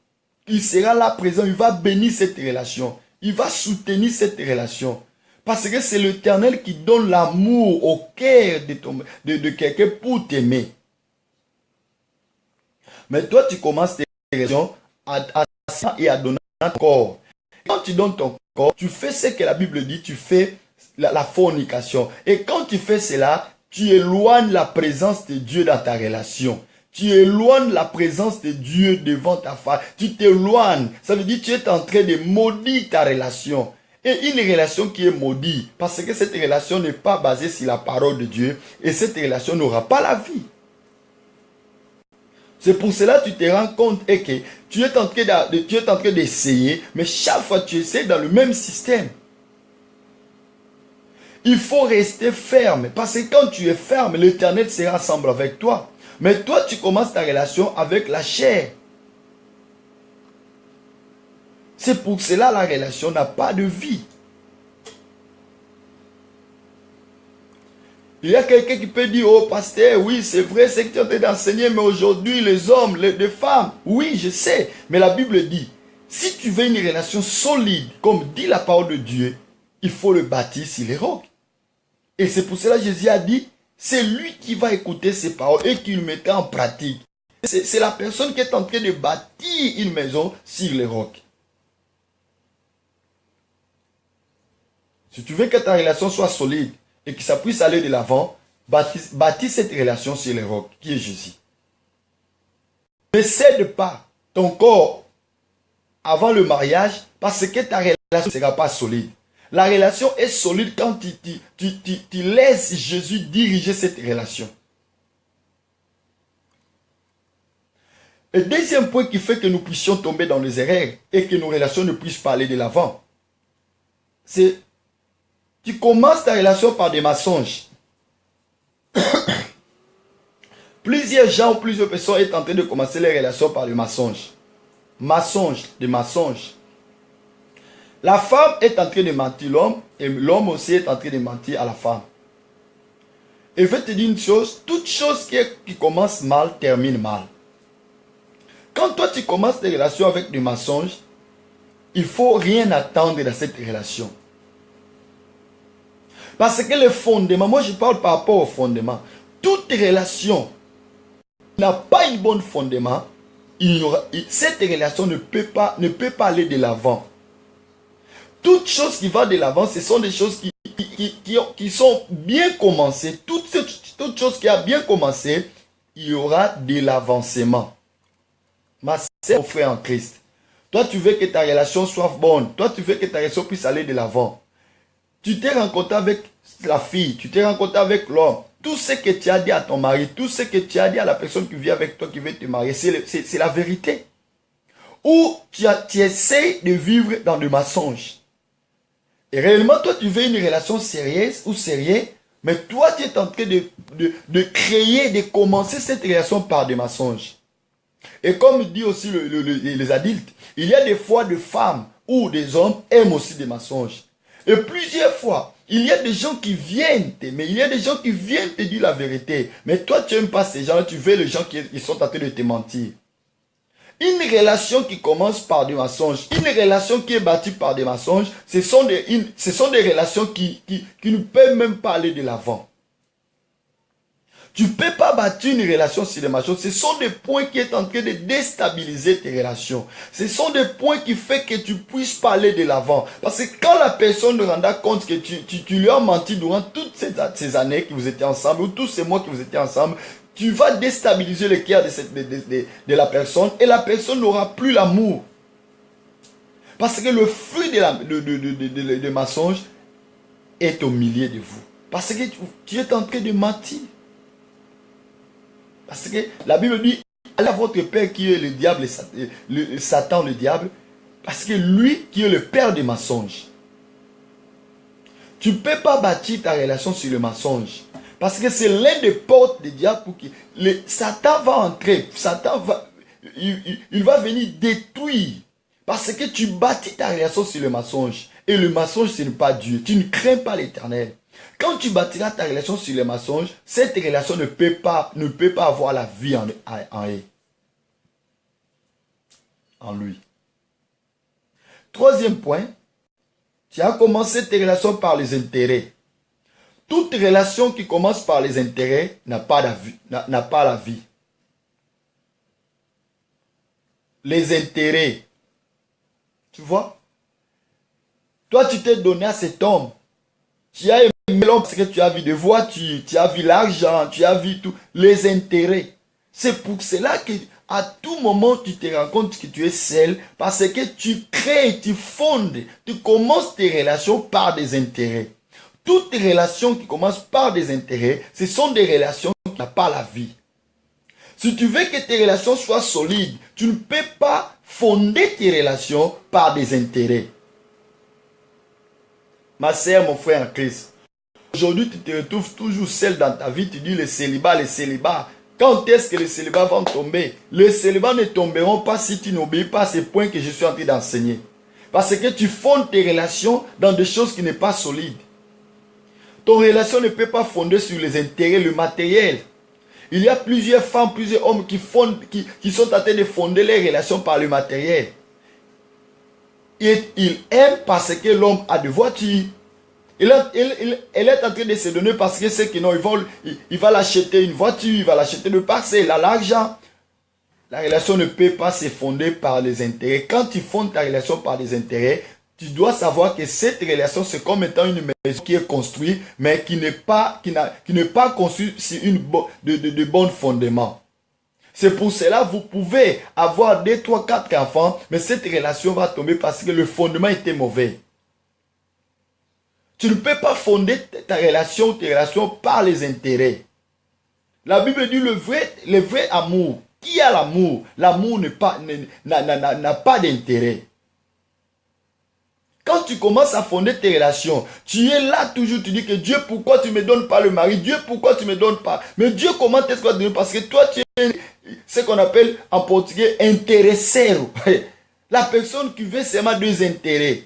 Il sera là présent. Il va bénir cette relation. Il va soutenir cette relation. Parce que c'est l'Éternel qui donne l'amour au cœur de quelqu'un pour t'aimer. Mais toi, tu commences tes relations à donner ton corps. Quand tu donnes ton corps, tu fais ce que la Bible dit, tu fais la fornication. Et quand tu fais cela, tu éloignes la présence de Dieu dans ta relation. Tu éloignes la présence de Dieu devant ta femme. Tu t'éloignes. Ça veut dire que tu es en train de maudire ta relation. Et une relation qui est maudite, parce que cette relation n'est pas basée sur la parole de Dieu. Et cette relation n'aura pas la vie. C'est pour cela que tu te rends compte et que tu es en train d'essayer, mais chaque fois tu essaies dans le même système. Il faut rester ferme, parce que quand tu es ferme, l'Éternel sera ensemble avec toi. Mais toi, tu commences ta relation avec la chair. C'est pour cela que la relation n'a pas de vie. Il y a quelqu'un qui peut dire, oh pasteur, oui c'est vrai, c'est que tu es en train d'enseigner, mais aujourd'hui les hommes, les femmes, oui je sais. Mais la Bible dit, si tu veux une relation solide, comme dit la parole de Dieu, il faut le bâtir sur les rocs. Et c'est pour cela que Jésus a dit, c'est lui qui va écouter ces paroles et qui le mettra en pratique. C'est la personne qui est en train de bâtir une maison sur les rocs. Si tu veux que ta relation soit solide, et que ça puisse aller de l'avant, bâtis cette relation sur les rocs, qui est Jésus. Ne cède pas ton corps avant le mariage, parce que ta relation ne sera pas solide. La relation est solide quand tu laisses Jésus diriger cette relation. Le deuxième point qui fait que nous puissions tomber dans les erreurs et que nos relations ne puissent pas aller de l'avant, c'est tu commences ta relation par des mensonges. Plusieurs gens, plusieurs personnes sont en train de commencer les relations par des mensonges. Des mensonges. La femme est en train de mentir l'homme et l'homme aussi est en train de mentir à la femme. Et je vais te dire une chose, toute chose qui commence mal termine mal. Quand toi tu commences des relations avec des mensonges, il ne faut rien attendre dans cette relation. Parce que le fondement, moi je parle par rapport au fondement. Toute relation n'a pas un bon fondement, cette relation ne peut pas aller de l'avant. Toute chose qui va de l'avant, ce sont des choses qui sont bien commencées. Toute chose qui a bien commencé, il y aura de l'avancement. Ma sœur, mon frère en Christ, toi tu veux que ta relation soit bonne, toi tu veux que ta relation puisse aller de l'avant. Tu t'es rencontré avec la fille, tu t'es rencontré avec l'homme. Tout ce que tu as dit à ton mari, tout ce que tu as dit à la personne qui vit avec toi, qui veut te marier, c'est la vérité. Ou tu essaies de vivre dans le mensonge. Et réellement, toi, tu veux une relation sérieuse ou sérieuse, mais toi, tu es en train de créer, de commencer cette relation par des mensonges. Et comme dit aussi les adultes, il y a des fois des femmes ou des hommes aiment aussi des mensonges. Et plusieurs fois, il y a des gens qui viennent t'aimer, il y a des gens qui viennent te dire la vérité. Mais toi, tu n'aimes pas ces gens-là, tu veux les gens qui sont en train de te mentir. Une relation qui commence par des mensonges, une relation qui est bâtie par des mensonges, ce sont des relations qui ne peuvent même pas aller de l'avant. Tu ne peux pas bâtir une relation sur des mensonges. Ce sont des points qui sont en train de déstabiliser tes relations. Ce sont des points qui font que tu puisses pas aller de l'avant. Parce que quand la personne se rendra compte que tu lui as menti durant toutes ces années que vous étiez ensemble, ou tous ces mois que vous étiez ensemble, tu vas déstabiliser le cœur de la personne et la personne n'aura plus l'amour. Parce que le fruit de mensonge est au milieu de vous. Parce que tu es en train de mentir. Parce que la Bible dit, allez à votre père qui est le diable, Satan le diable, parce que lui qui est le père des mensonges. Tu ne peux pas bâtir ta relation sur le mensonge. Parce que c'est l'un des portes du diable pour qui Satan va entrer. Il va venir détruire. Parce que tu bâtis ta relation sur le mensonge. Et le mensonge, ce n'est pas Dieu. Tu ne crains pas l'Éternel. Quand tu bâtiras ta relation sur les mensonges, cette relation ne peut pas avoir la vie en lui. Troisième point, tu as commencé tes relations par les intérêts. Toute relation qui commence par les intérêts n'a pas la vie. Les intérêts. Tu vois? Toi, tu t'es donné à cet homme. Tu as aimé l'homme parce que tu as vu des voitures, tu as vu l'argent, tu as vu tout, les intérêts. C'est pour cela qu'à tout moment, tu te rends compte que tu es seul parce que tu crées, tu fondes, tu commences tes relations par des intérêts. Toutes les relations qui commencent par des intérêts, ce sont des relations qui n'ont pas la vie. Si tu veux que tes relations soient solides, tu ne peux pas fonder tes relations par des intérêts. Ma sœur, mon frère en Christ, aujourd'hui tu te retrouves toujours seul dans ta vie, tu dis le célibat, le célibat. Quand est-ce que les célibats vont tomber? Les célibats ne tomberont pas si tu n'obéis pas à ces points que je suis en train d'enseigner. Parce que tu fondes tes relations dans des choses qui ne sont pas solides. Ton relation ne peut pas fonder sur les intérêts, le matériel. Il y a plusieurs femmes, plusieurs hommes qui sont en train de fonder les relations par le matériel. Et ils aiment parce que l'homme a des voitures. Elle est en train de se donner parce que ceux qui n'ont, il va l'acheter une voiture, il va l'acheter de parcelle, il a l'argent. La relation ne peut pas se fonder par les intérêts. Quand tu fondes ta relation par les intérêts, tu dois savoir que cette relation, c'est comme étant une maison qui est construite, mais qui n'est pas construite sur de bons fondements. C'est pour cela que vous pouvez avoir 2, 3, 4 enfants, mais cette relation va tomber parce que le fondement était mauvais. Tu ne peux pas fonder tes relations par les intérêts. La Bible dit le vrai amour qui a l'amour, l'amour n'a pas d'intérêt. Quand tu commences à fonder tes relations, tu es là toujours, tu dis que Dieu, pourquoi tu ne me donnes pas le mari? Dieu, pourquoi tu ne me donnes pas? Mais Dieu, comment est-ce qu'on te donne? Parce que toi, tu es ce qu'on appelle en portugais interesseiro. La personne qui veut seulement deux intérêts.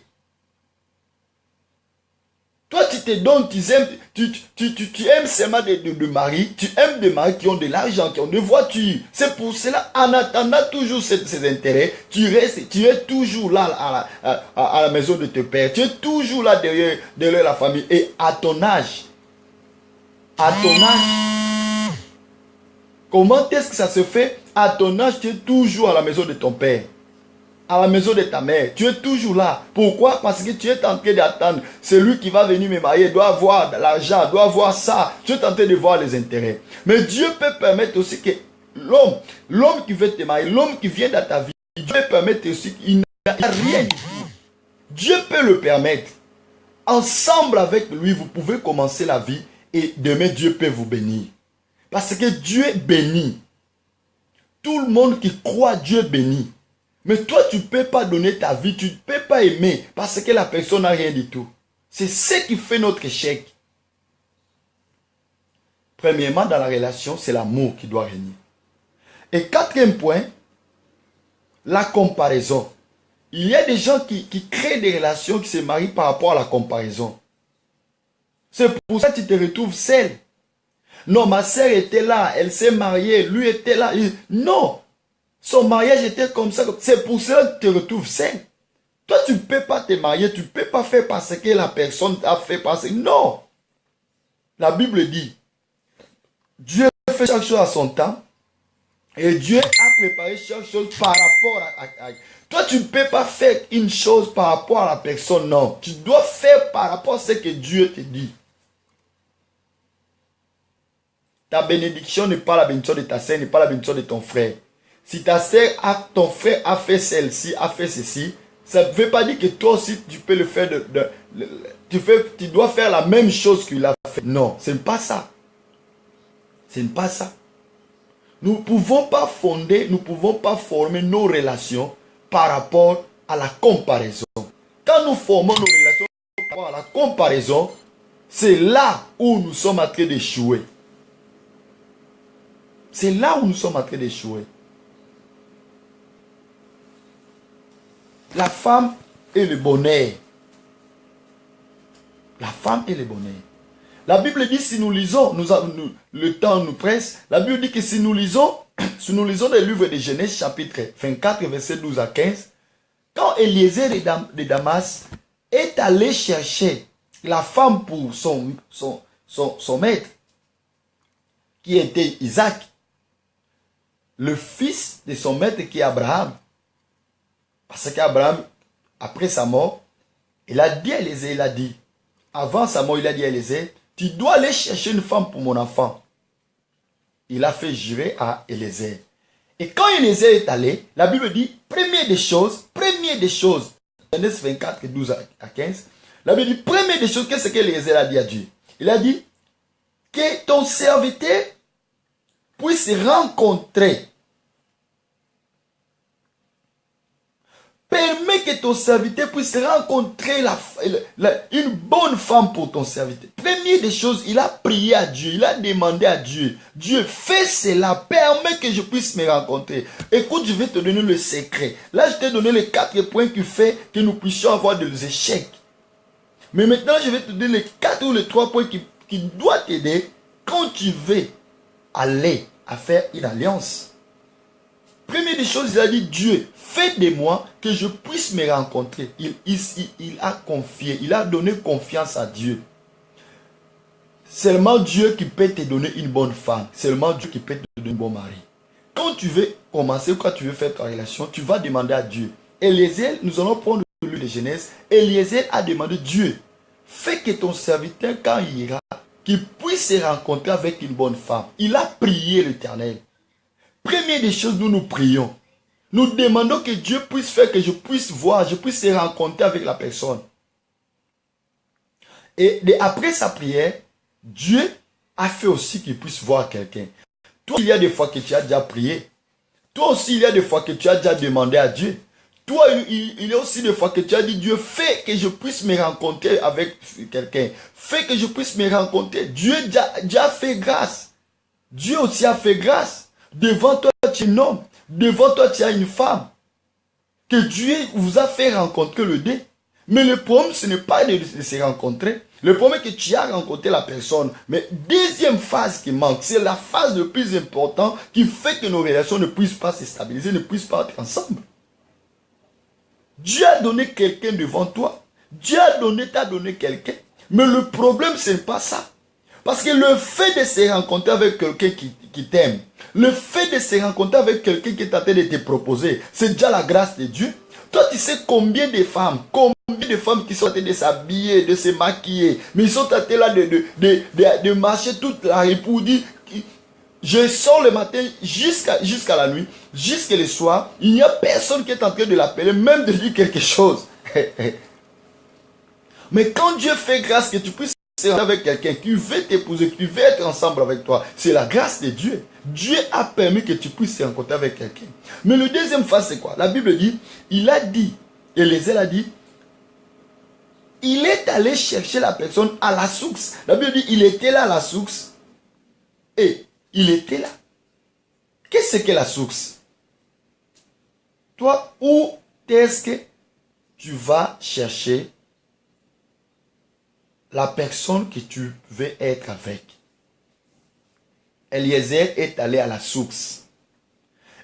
Toi, tu te donnes, tu aimes seulement de maris, tu aimes des maris qui ont de l'argent, qui ont des voitures. C'est pour cela, en attendant toujours ces intérêts, tu es toujours là à la maison de tes pères. Tu es toujours là derrière la famille. Et à ton âge, comment est-ce que ça se fait? À ton âge, tu es toujours à la maison de ton père. À la maison de ta mère, tu es toujours là. Pourquoi? Parce que tu es en train d'attendre. Celui qui va venir me marier doit avoir de l'argent, doit avoir ça. Tu es en train de voir les intérêts. Mais Dieu peut permettre aussi que l'homme qui veut te marier, l'homme qui vient dans ta vie, Dieu peut permettre aussi qu'il n'a rien du tout. Dieu peut le permettre. Ensemble avec lui, vous pouvez commencer la vie et demain Dieu peut vous bénir. Parce que Dieu bénit. Tout le monde qui croit Dieu bénit. Mais toi, tu ne peux pas donner ta vie, tu ne peux pas aimer parce que la personne n'a rien du tout. C'est ce qui fait notre échec. Premièrement, dans la relation, c'est l'amour qui doit régner. Et quatrième point, la comparaison. Il y a des gens qui créent des relations, qui se marient par rapport à la comparaison. C'est pour ça que tu te retrouves seul. Non, ma sœur était là, elle s'est mariée, lui était là. Non! Son mariage était comme ça. C'est pour cela que tu te retrouves seul. Toi, tu ne peux pas te marier. Tu ne peux pas faire parce que la personne t'a fait passer. Non. La Bible dit, Dieu fait chaque chose à son temps. Et Dieu a préparé chaque chose par rapport à... Toi, tu ne peux pas faire une chose par rapport à la personne. Non. Tu dois faire par rapport à ce que Dieu te dit. Ta bénédiction n'est pas la bénédiction de ta sœur, n'est pas la bénédiction de ton frère. Si ta sœur, ton frère a fait celle-ci, a fait ceci, ça ne veut pas dire que toi aussi tu peux le faire. Tu dois faire la même chose qu'il a fait. Non, ce n'est pas ça. Ce n'est pas ça. Nous ne pouvons pas fonder, nous ne pouvons pas former nos relations par rapport à la comparaison. Quand nous formons nos relations par rapport à la comparaison, c'est là où nous sommes en train d'échouer. C'est là où nous sommes en train d'échouer. La femme et le bonheur. La femme et le bonheur. La Bible dit, si nous lisons, le temps nous presse, la Bible dit que si nous lisons le livre de Genèse chapitre 24, verset 12 à 15, quand Eliezer de Damas est allé chercher la femme pour son maître, qui était Isaac, le fils de son maître qui est Abraham, parce qu'Abraham, après sa mort, il a dit à Eliezer, il a dit, avant sa mort, il a dit à Eliezer, tu dois aller chercher une femme pour mon enfant. Il a fait jurer à Eliezer. Et quand Eliezer est allé, la Bible dit, première des choses, Genèse 24, 12 à 15, la Bible dit, première des choses, qu'est-ce que Eliezer a dit à Dieu? Il a dit, que ton serviteur puisse rencontrer. Permets que ton serviteur puisse rencontrer une bonne femme pour ton serviteur. Première des choses, il a prié à Dieu, il a demandé à Dieu, Dieu, fais cela, permets que je puisse me rencontrer. Écoute, je vais te donner le secret. Là, je t'ai donné les 4 points qui font que nous puissions avoir des échecs. Mais maintenant, je vais te donner les 4 ou les 3 points qui doivent t'aider quand tu veux aller à faire une alliance. Première des choses, il a dit, Dieu, fais de moi que je puisse me rencontrer. Il a confié, il a donné confiance à Dieu. Seulement Dieu qui peut te donner une bonne femme. Seulement Dieu qui peut te donner un bon mari. Quand tu veux commencer, quand tu veux faire ta relation, tu vas demander à Dieu. Eliezer, nous allons prendre le livre de Genèse. Eliezer a demandé, Dieu, fais que ton serviteur, quand il ira, qu'il puisse se rencontrer avec une bonne femme. Il a prié l'Éternel. Première des choses, nous prions. Nous demandons que Dieu puisse faire que je puisse voir, je puisse se rencontrer avec la personne. Et après sa prière, Dieu a fait aussi qu'il puisse voir quelqu'un. Toi, il y a des fois que tu as déjà prié. Toi aussi, il y a des fois que tu as déjà demandé à Dieu. Toi, il y a aussi des fois que tu as dit, Dieu, fais que je puisse me rencontrer avec quelqu'un. Fais que je puisse me rencontrer. Dieu a fait grâce. Dieu aussi a fait grâce. Devant toi, tu es un homme. Devant toi, tu as une femme. Que Dieu vous a fait rencontrer le dé. Mais le problème, ce n'est pas de se rencontrer. Le problème est que tu as rencontré la personne. Mais deuxième phase qui manque, c'est la phase le plus importante qui fait que nos relations ne puissent pas se stabiliser, ne puissent pas être ensemble. Dieu a donné quelqu'un devant toi. Dieu t'a donné quelqu'un. Mais le problème, ce n'est pas ça. Parce que le fait de se rencontrer avec quelqu'un qui t'aime, le fait de se rencontrer avec quelqu'un qui est en train de te proposer, c'est déjà la grâce de Dieu. Toi, tu sais combien de femmes qui sont en train de s'habiller, de se maquiller, mais ils sont en train là de marcher toute la rue pour dire, je sors le matin jusqu'à la nuit, jusqu'à le soir, il n'y a personne qui est en train de l'appeler, même de dire quelque chose. Mais quand Dieu fait grâce que tu puisses avec quelqu'un qui veut t'épouser, qui veut être ensemble avec toi, c'est la grâce de Dieu. Dieu a permis que tu puisses te rencontrer avec quelqu'un. Mais le deuxième phase, c'est quoi? La Bible dit, Élisée a dit, il est allé chercher la personne à la source. La Bible dit, il était là à la source. Et il était là. Qu'est-ce que la source? Toi, où est-ce que tu vas chercher la personne que tu veux être avec? Eliezer est allé à la source.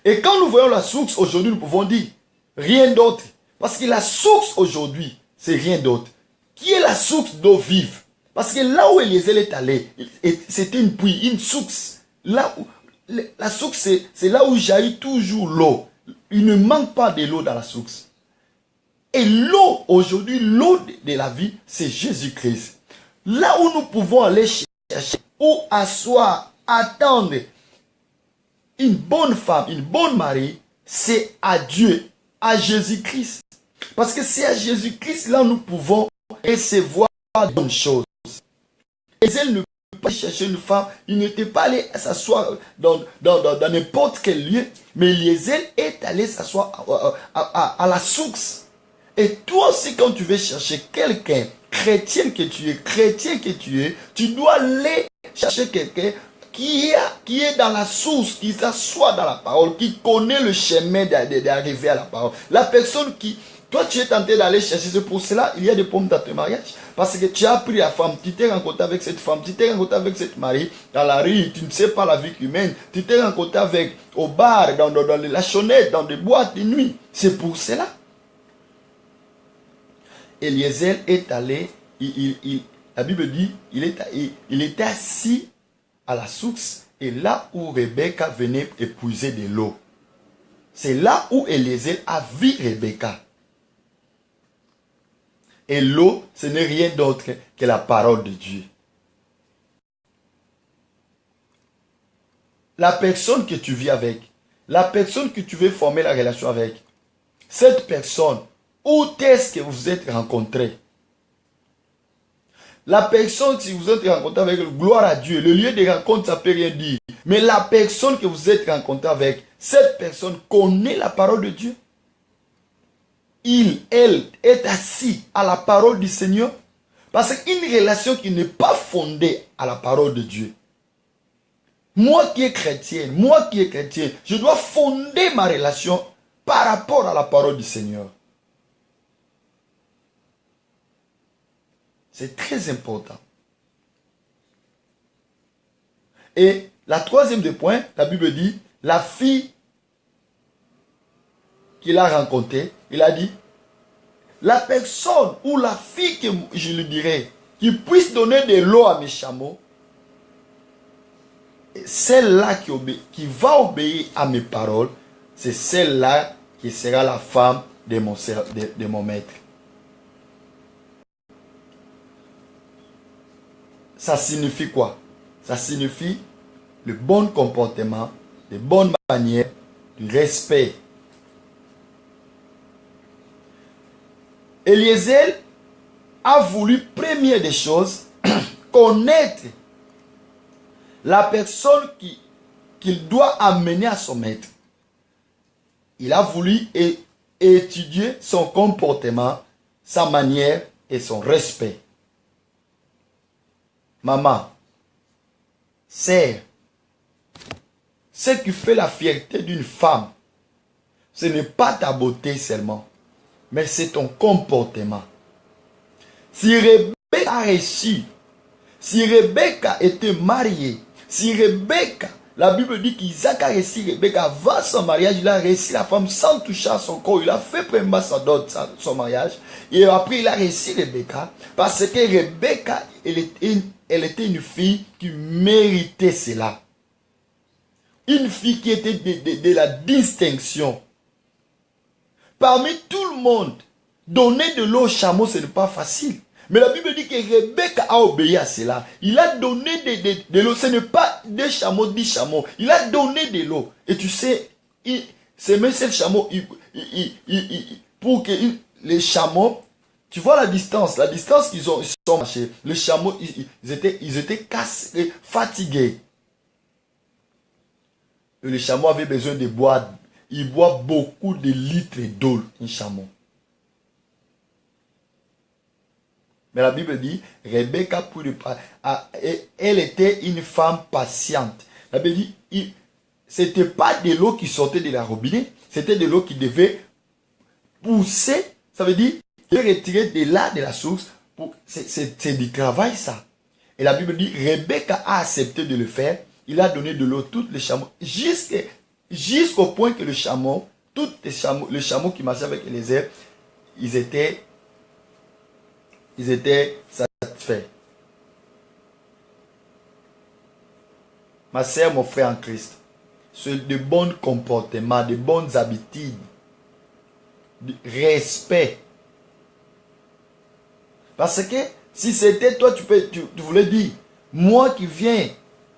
Et quand nous voyons la source aujourd'hui, nous pouvons dire rien d'autre. Parce que la source aujourd'hui, c'est rien d'autre. Qui est la source d'eau vive? Parce que là où Eliezer est allé, c'était une puits, une source. Là où, la source, c'est là où jaillit toujours l'eau. Il ne manque pas de l'eau dans la source. Et l'eau, aujourd'hui, l'eau de la vie, c'est Jésus-Christ. Là où nous pouvons aller chercher, ou asseoir, attendre une bonne femme, une bonne mari, c'est à Dieu, à Jésus-Christ. Parce que c'est à Jésus-Christ là nous pouvons recevoir de bonnes choses. Et elle ne peut pas chercher une femme, il n'était pas allé s'asseoir dans n'importe quel lieu, mais Eliezer est allé s'asseoir à la source. Et toi aussi, quand tu veux chercher quelqu'un, chrétien que tu es, tu dois aller chercher quelqu'un qui est dans la source, qui s'assoit dans la parole, qui connaît le chemin d'arriver à la parole. La personne qui, toi tu es tenté d'aller chercher, c'est pour cela il y a des pommes dans ton mariage. Parce que tu as pris la femme, tu t'es rencontré avec cette femme, tu t'es rencontré avec cette mari dans la rue, tu ne sais pas la vie humaine, tu t'es rencontré avec au bar, dans la chonnette, dans des boîtes de nuit. C'est pour cela. Eliezer est allé, la Bible dit, il était assis à la source et là où Rebecca venait épuiser de l'eau. C'est là où Eliezer a vu Rebecca. Et l'eau, ce n'est rien d'autre que la parole de Dieu. La personne que tu vis avec, la personne que tu veux former la relation avec, cette personne, où est-ce que vous vous êtes rencontrés? La personne, si vous êtes rencontré avec, gloire à Dieu, le lieu de rencontre, ça ne peut rien dire. Mais la personne que vous êtes rencontré avec, cette personne connaît la parole de Dieu. Elle est assis à la parole du Seigneur. Parce qu'une relation qui n'est pas fondée à la parole de Dieu. Moi qui est chrétien, je dois fonder ma relation par rapport à la parole du Seigneur. C'est très important. Et la troisième des points, la Bible dit, la fille qu'il a rencontrée, il a dit, la personne ou la fille que je lui dirais, qui puisse donner de l'eau à mes chameaux, celle-là qui va obéir à mes paroles, c'est celle-là qui sera la femme de mon maître. Ça signifie quoi? Ça signifie le bon comportement, les bonnes manières, du respect. Eliezer a voulu, première des choses, connaître la personne qu'il doit amener à son maître. Il a voulu étudier son comportement, sa manière et son respect. Maman, sœur, ce qui fait la fierté d'une femme, ce n'est pas ta beauté seulement, mais c'est ton comportement. Si Rebecca a réussi, si Rebecca était mariée, si Rebecca, la Bible dit qu'Isaac a réussi Rebecca avant son mariage, il a réussi la femme sans toucher à son corps, il a fait premier son mariage, et après il a réussi Rebecca, parce que Rebecca, elle était une fille qui méritait cela. Une fille qui était de la distinction. Parmi tout le monde, donner de l'eau au chameau, ce n'est pas facile. Mais la Bible dit que Rebecca a obéi à cela. Il a donné de l'eau. Ce n'est pas 2 chameaux, 10 chameaux. Il a donné de l'eau. Et tu sais, c'est même ce chameau, pour que les chameaux, tu vois la distance qu'ils sont marchés. Les chameaux, ils étaient cassés, fatigués. Et le chameau avait besoin de boire. Il boit beaucoup de litres d'eau, un chameau. Mais la Bible dit, Rebecca, elle était une femme patiente. La Bible dit, ce n'était pas de l'eau qui sortait de la robinet, c'était de l'eau qui devait pousser. Ça veut dire, retirer de là, de la source. C'est du travail, ça. Et la Bible dit, Rebecca a accepté de le faire. Il a donné de l'eau, tous les chameaux, jusqu'au point que le chameau qui marchaient avec Eliezer, ils étaient satisfaits. Ma sœur, mon frère en Christ, c'est de bons comportements, de bonnes habitudes, de respect. Parce que si c'était toi, tu voulais dire, moi qui viens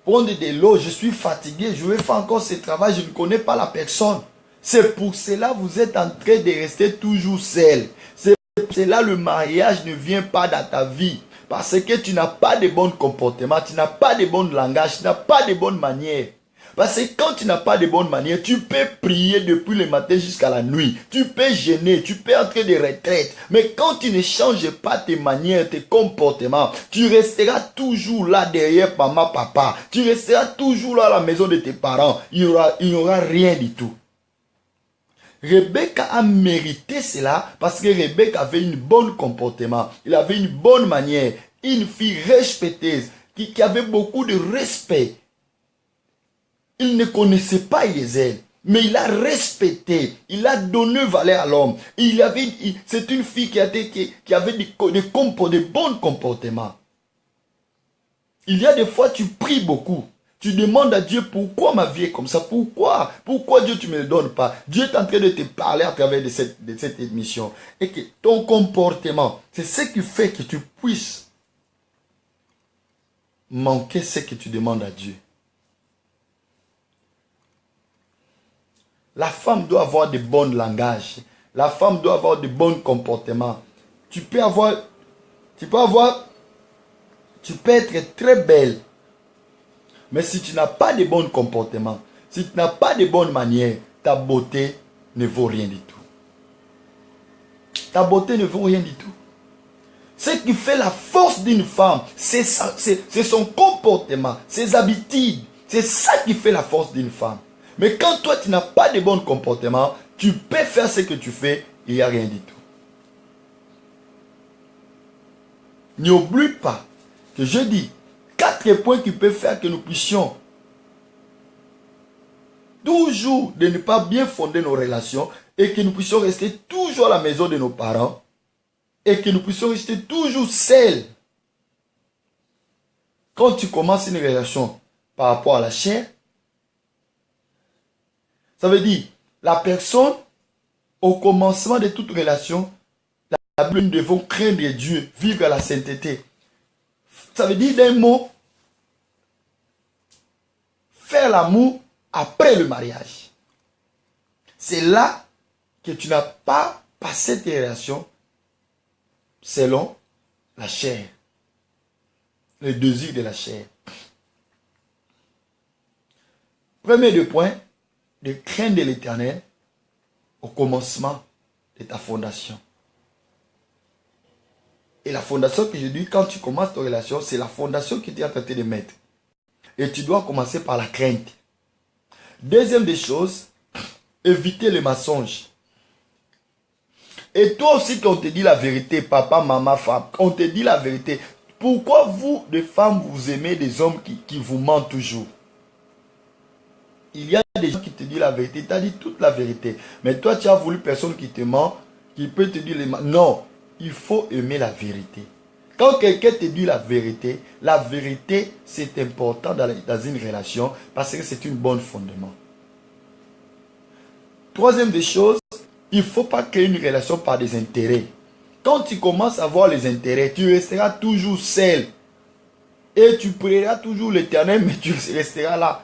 prendre de l'eau, je suis fatigué, je vais faire encore ce travail, je ne connais pas la personne. C'est pour cela que vous êtes en train de rester toujours seul. C'est pour cela que le mariage ne vient pas dans ta vie. Parce que tu n'as pas de bons comportements, tu n'as pas de bon langage, tu n'as pas de bonnes manières. Parce que quand tu n'as pas de bonnes manières, tu peux prier depuis le matin jusqu'à la nuit. Tu peux jeûner, tu peux entrer de retraite. Mais quand tu ne changes pas tes manières, tes comportements, tu resteras toujours là derrière maman, papa. Tu resteras toujours là à la maison de tes parents. Il n'y aura rien du tout. Rebecca a mérité cela parce que Rebecca avait un bon comportement. Il avait une bonne manière. Une fille respectueuse qui avait beaucoup de respect. Il ne connaissait pas Eliezer, mais il a respecté, il a donné valeur à l'homme. C'est une fille qui avait de bons comportements. Il y a des fois, tu pries beaucoup. Tu demandes à Dieu pourquoi ma vie est comme ça. Pourquoi Dieu tu ne me le donnes pas. Dieu est en train de te parler à travers de cette émission. Et que ton comportement, c'est ce qui fait que tu puisses manquer ce que tu demandes à Dieu. La femme doit avoir de bons langages. La femme doit avoir de bons comportements. Tu peux être très belle. Mais si tu n'as pas de bons comportements, si tu n'as pas de bonnes manières, ta beauté ne vaut rien du tout. Ta beauté ne vaut rien du tout. Ce qui fait la force d'une femme, c'est son comportement, ses habitudes. C'est ça qui fait la force d'une femme. Mais quand toi, tu n'as pas de bons comportements, tu peux faire ce que tu fais, il n'y a rien du tout. N'oublie pas que je dis 4 points qui peuvent faire que nous puissions toujours de ne pas bien fonder nos relations et que nous puissions rester toujours à la maison de nos parents et que nous puissions rester toujours seuls. Quand tu commences une relation par rapport à la chair, ça veut dire, la personne, au commencement de toute relation, nous devons craindre Dieu, vivre à la sainteté. Ça veut dire d'un mot, faire l'amour après le mariage. C'est là que tu n'as pas passé tes relations selon la chair, le désir de la chair. Premier 2 points, de craindre l'Éternel au commencement de ta fondation. Et la fondation que je dis, quand tu commences ta relation, c'est la fondation que tu es en train de mettre. Et tu dois commencer par la crainte. Deuxième des choses, éviter les mensonges. Et toi aussi, quand on te dit la vérité, papa, maman, femme, on te dit la vérité. Pourquoi vous, les femmes, vous aimez des hommes qui vous mentent toujours? Il y a des gens qui te disent la vérité, tu as dit toute la vérité. Mais toi, tu as voulu personne qui te ment, qui peut te dire les mensonges. Non, il faut aimer la vérité. Quand quelqu'un te dit la vérité, c'est important dans une relation parce que c'est un bon fondement. Troisième des choses, il ne faut pas créer une relation par des intérêts. Quand tu commences à voir les intérêts, tu resteras toujours seul. Et tu prieras toujours l'Éternel, mais tu resteras là.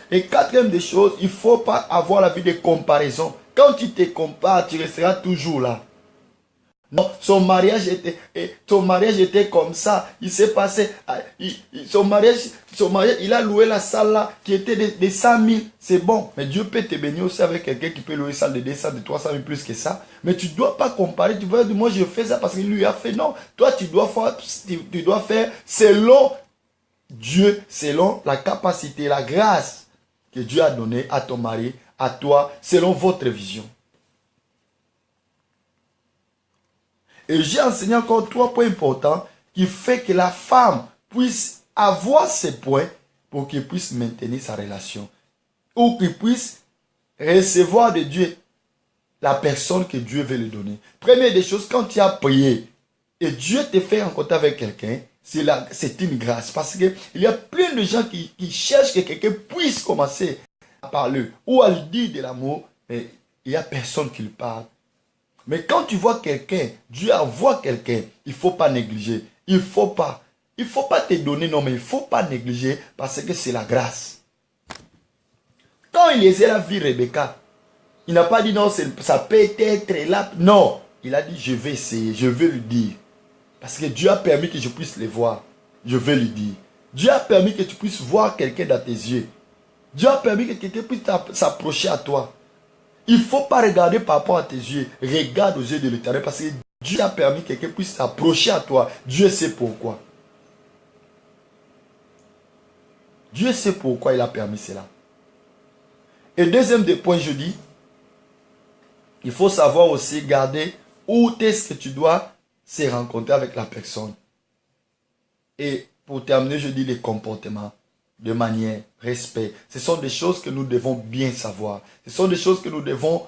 Et quatrième des choses, il ne faut pas avoir la vie de comparaison. Quand tu te compares, tu resteras toujours là. Non, son mariage était comme ça. Il s'est passé. Son mariage, il a loué la salle là qui était de 100 000. C'est bon. Mais Dieu peut te bénir aussi avec quelqu'un qui peut louer une salle de 200, de 300 000 plus que ça. Mais tu ne dois pas comparer. Tu vas dire, moi je fais ça parce qu'il lui a fait. Non. Toi, tu dois faire selon Dieu, selon la capacité, la grâce que Dieu a donnée à ton mari, à toi, selon votre vision. Et j'ai enseigné encore 3 points importants qui fait que la femme puisse avoir ces points pour qu'elle puisse maintenir sa relation. Ou qu'il puisse recevoir de Dieu la personne que Dieu veut lui donner. Première des choses, quand tu as prié et Dieu te fait rencontrer avec quelqu'un, c'est une grâce. Parce qu'il y a plein de gens qui cherchent que quelqu'un puisse commencer à parler ou à lui dire de l'amour, mais il n'y a personne qui lui parle. Mais quand tu vois quelqu'un, Dieu envoie quelqu'un, il ne faut pas négliger. Il ne faut pas te donner, non, mais il ne faut pas négliger parce que c'est la grâce. Quand Eliezer a vu Rebecca, il n'a pas dit non, ça peut être là. Non, il a dit je vais essayer, je vais lui dire. Parce que Dieu a permis que je puisse le voir. Je vais lui dire. Dieu a permis que tu puisses voir quelqu'un dans tes yeux. Dieu a permis que quelqu'un puisse s'approcher à toi. Il ne faut pas regarder par rapport à tes yeux. Regarde aux yeux de l'Éternel parce que Dieu a permis que quelqu'un puisse s'approcher à toi. Dieu sait pourquoi. Dieu sait pourquoi il a permis cela. Et deuxième des points, je dis, il faut savoir aussi garder où est-ce que tu dois se rencontrer avec la personne. Et pour terminer, je dis les comportements. De manière, respect. Ce sont des choses que nous devons bien savoir. Ce sont des choses que nous devons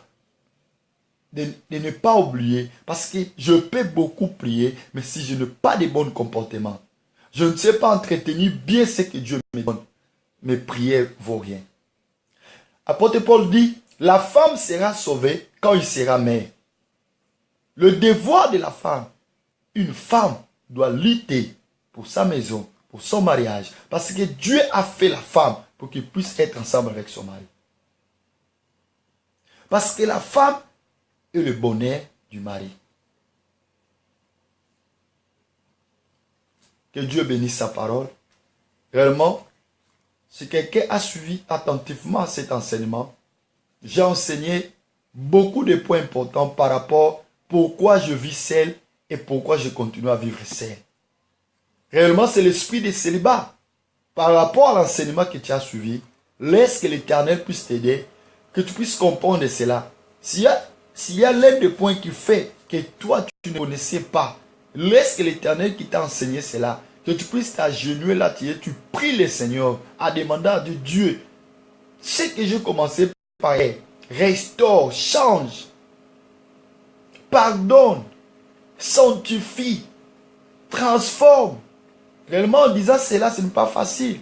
de ne pas oublier. Parce que je peux beaucoup prier, mais si je n'ai pas de bons comportements, je ne sais pas entretenir bien ce que Dieu me donne. Mes prières ne vaut rien. Apôtre Paul dit, la femme sera sauvée quand il sera mère. Le devoir de la femme, une femme doit lutter pour sa maison, pour son mariage. Parce que Dieu a fait la femme pour qu'il puisse être ensemble avec son mari. Parce que la femme est le bonheur du mari. Que Dieu bénisse sa parole. Réellement, si quelqu'un a suivi attentivement cet enseignement, j'ai enseigné beaucoup de points importants par rapport à pourquoi je vis seul et pourquoi je continue à vivre seul. Réellement, c'est l'esprit de célibat. Par rapport à l'enseignement que tu as suivi, laisse que l'Éternel puisse t'aider, que tu puisses comprendre cela. S'il y a l'un des points qui fait que toi, tu ne connaissais pas, laisse que l'Éternel qui t'a enseigné cela, que tu puisses t'agenouiller là, tu pries le Seigneur en demandant de Dieu. Ce que j'ai commencé par restaure, change, pardonne, sanctifie, transforme. Réellement, en disant cela, ce n'est pas facile.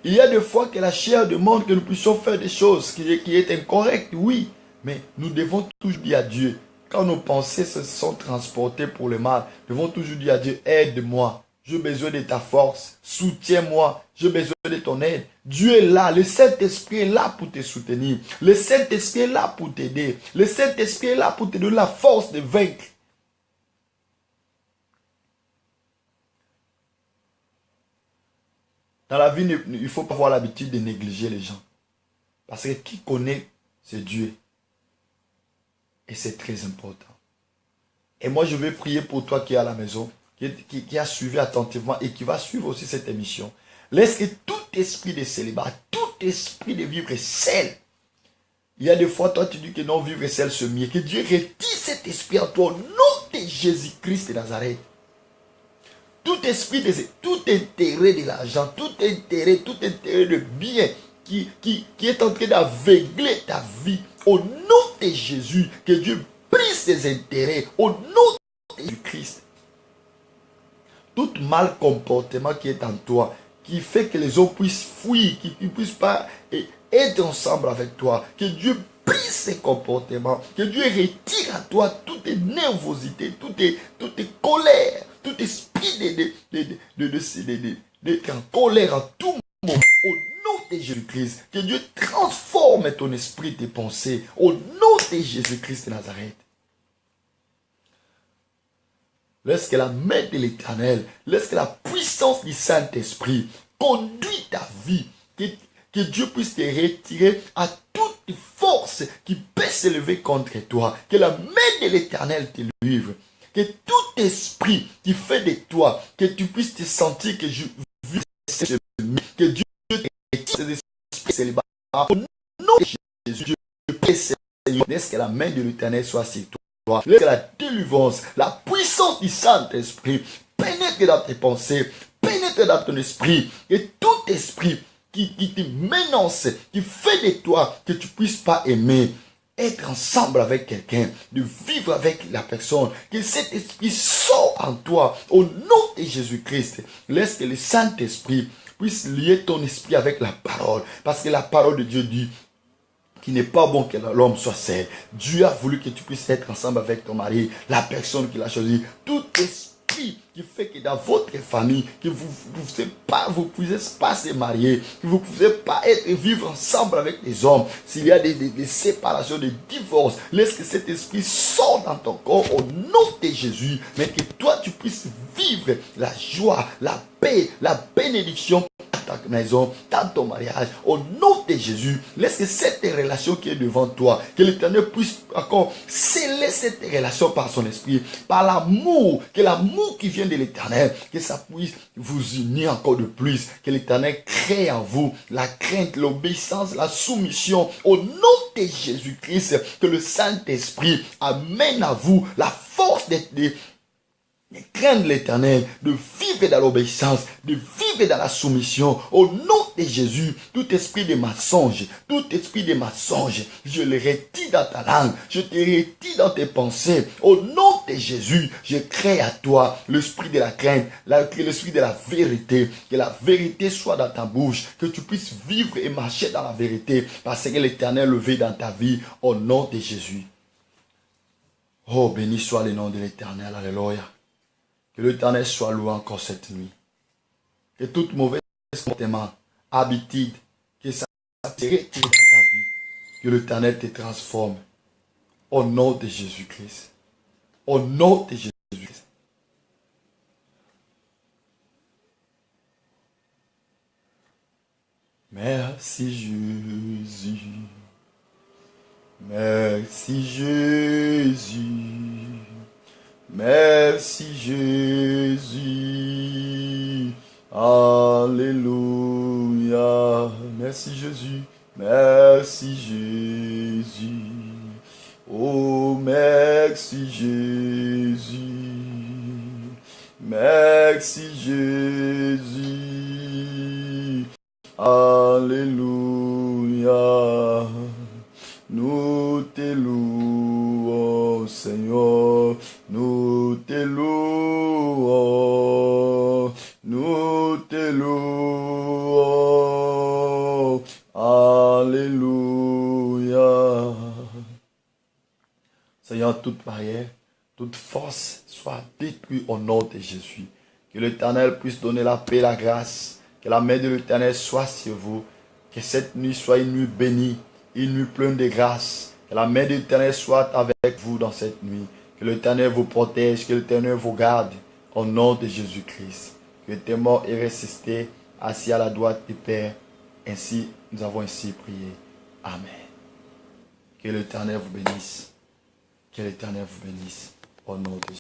Il y a des fois que la chair demande que nous puissions faire des choses qui est incorrectes, oui. Mais nous devons toujours dire à Dieu, quand nos pensées se sont transportées pour le mal, nous devons toujours dire à Dieu, aide-moi. J'ai besoin de ta force. Soutiens-moi. J'ai besoin de ton aide. Dieu est là. Le Saint-Esprit est là pour te soutenir. Le Saint-Esprit est là pour t'aider. Le Saint-Esprit est là pour te donner la force de vaincre. Dans la vie, il ne faut pas avoir l'habitude de négliger les gens. Parce que qui connaît, c'est Dieu. Et c'est très important. Et moi, je vais prier pour toi qui es à la maison, qui a suivi attentivement et qui va suivre aussi cette émission. Laisse que tout esprit de célibat, tout esprit de vivre seul. Il y a des fois, toi, tu dis que non, vivre seul, c'est mieux. Que Dieu retire cet esprit en toi au nom de Jésus-Christ de Nazareth. Tout esprit, tout intérêt de l'argent, tout intérêt de bien qui est en train d'aveugler ta vie, au nom de Jésus, que Dieu brise ses intérêts, au nom de Jésus-Christ. Tout mal comportement qui est en toi, qui fait que les hommes puissent fuir, qui ne puissent pas être ensemble avec toi, que Dieu brise ces comportements, que Dieu retire à toi toute nervosité, toute colère, tout esprit en colère en tout moment, au nom de Jésus-Christ, que Dieu transforme ton esprit, tes pensées, au nom de Jésus-Christ de Nazareth. Laisse que la main de l'Éternel, laisse que la puissance du Saint-Esprit conduise ta vie, que Dieu puisse te retirer à toute force qui peut s'élever contre toi, que la main de l'Éternel te livre, que tout esprit qui fait de toi, que tu puisses te sentir que je vis que Dieu te retire ces esprits célibataires. Au nom de Jésus, je prie, Seigneur, laisse que la main de l'Éternel soit sur toi. Laisse que la délivrance, la puissance du Saint-Esprit pénètre dans tes pensées, pénètre dans ton esprit, et tout esprit qui te menace, qui fait de toi que tu ne puisses pas aimer, être ensemble avec quelqu'un, de vivre avec la personne, que cet esprit sort en toi, au nom de Jésus-Christ. Laisse que le Saint-Esprit puisse lier ton esprit avec la parole, parce que la parole de Dieu dit qu'il n'est pas bon que l'homme soit seul. Dieu a voulu que tu puisses être ensemble avec ton mari, la personne qu'il a choisi. Tout esprit qui fait que dans votre famille, que vous ne pouvez pas se marier, que vous ne pouvez pas vivre ensemble avec les hommes, s'il y a des séparations, des divorces, laisse que cet esprit sorte dans ton corps au nom de Jésus, mais que toi tu puisses vivre la joie, la paix, la bénédiction ta maison, dans ton mariage, au nom de Jésus. Laisse que cette relation qui est devant toi, que l'Éternel puisse encore sceller cette relation par son esprit, par l'amour, que l'amour qui vient de l'Éternel, que ça puisse vous unir encore de plus, que l'Éternel crée en vous la crainte, l'obéissance, la soumission, au nom de Jésus-Christ, que le Saint-Esprit amène à vous la force de craindre l'Éternel, de vivre dans l'obéissance, de vivre dans la soumission. Au nom de Jésus, tout esprit de mensonge, je le retire dans ta langue, je te retire dans tes pensées. Au nom de Jésus, je crée à toi l'esprit de la crainte, l'esprit de la vérité, que la vérité soit dans ta bouche, que tu puisses vivre et marcher dans la vérité, parce que l'Éternel le veut dans ta vie, au nom de Jésus. Oh, béni soit le nom de l'Éternel, alléluia. Que l'Éternel soit loué encore cette nuit. Que toute mauvaise comportement, habitude, que ça se retire dans ta vie. Que l'Éternel te transforme. Au nom de Jésus-Christ. Au nom de Jésus-Christ. Merci Jésus. Merci Jésus. Merci Jésus. Alléluia. Merci Jésus. Merci Jésus. Oh, merci Jésus. Merci Jésus. Alléluia. Nous te louons, Seigneur. Nous te louons. Nous te louons. Alléluia. Seigneur, toute barrière, toute force soit détruite au nom de Jésus. Que l'Éternel puisse donner la paix, la grâce. Que la main de l'Éternel soit sur vous. Que cette nuit soit une nuit bénie, une nuit pleine de grâce. Que la main de l'Éternel soit avec vous dans cette nuit. Que l'Éternel vous protège, que l'Éternel vous garde. Au nom de Jésus-Christ. Que tu es mort et ressuscité, assis à la droite du Père. Ainsi, nous avons ainsi prié. Amen. Que l'Éternel vous bénisse. Que l'Éternel vous bénisse. Au nom de Jésus.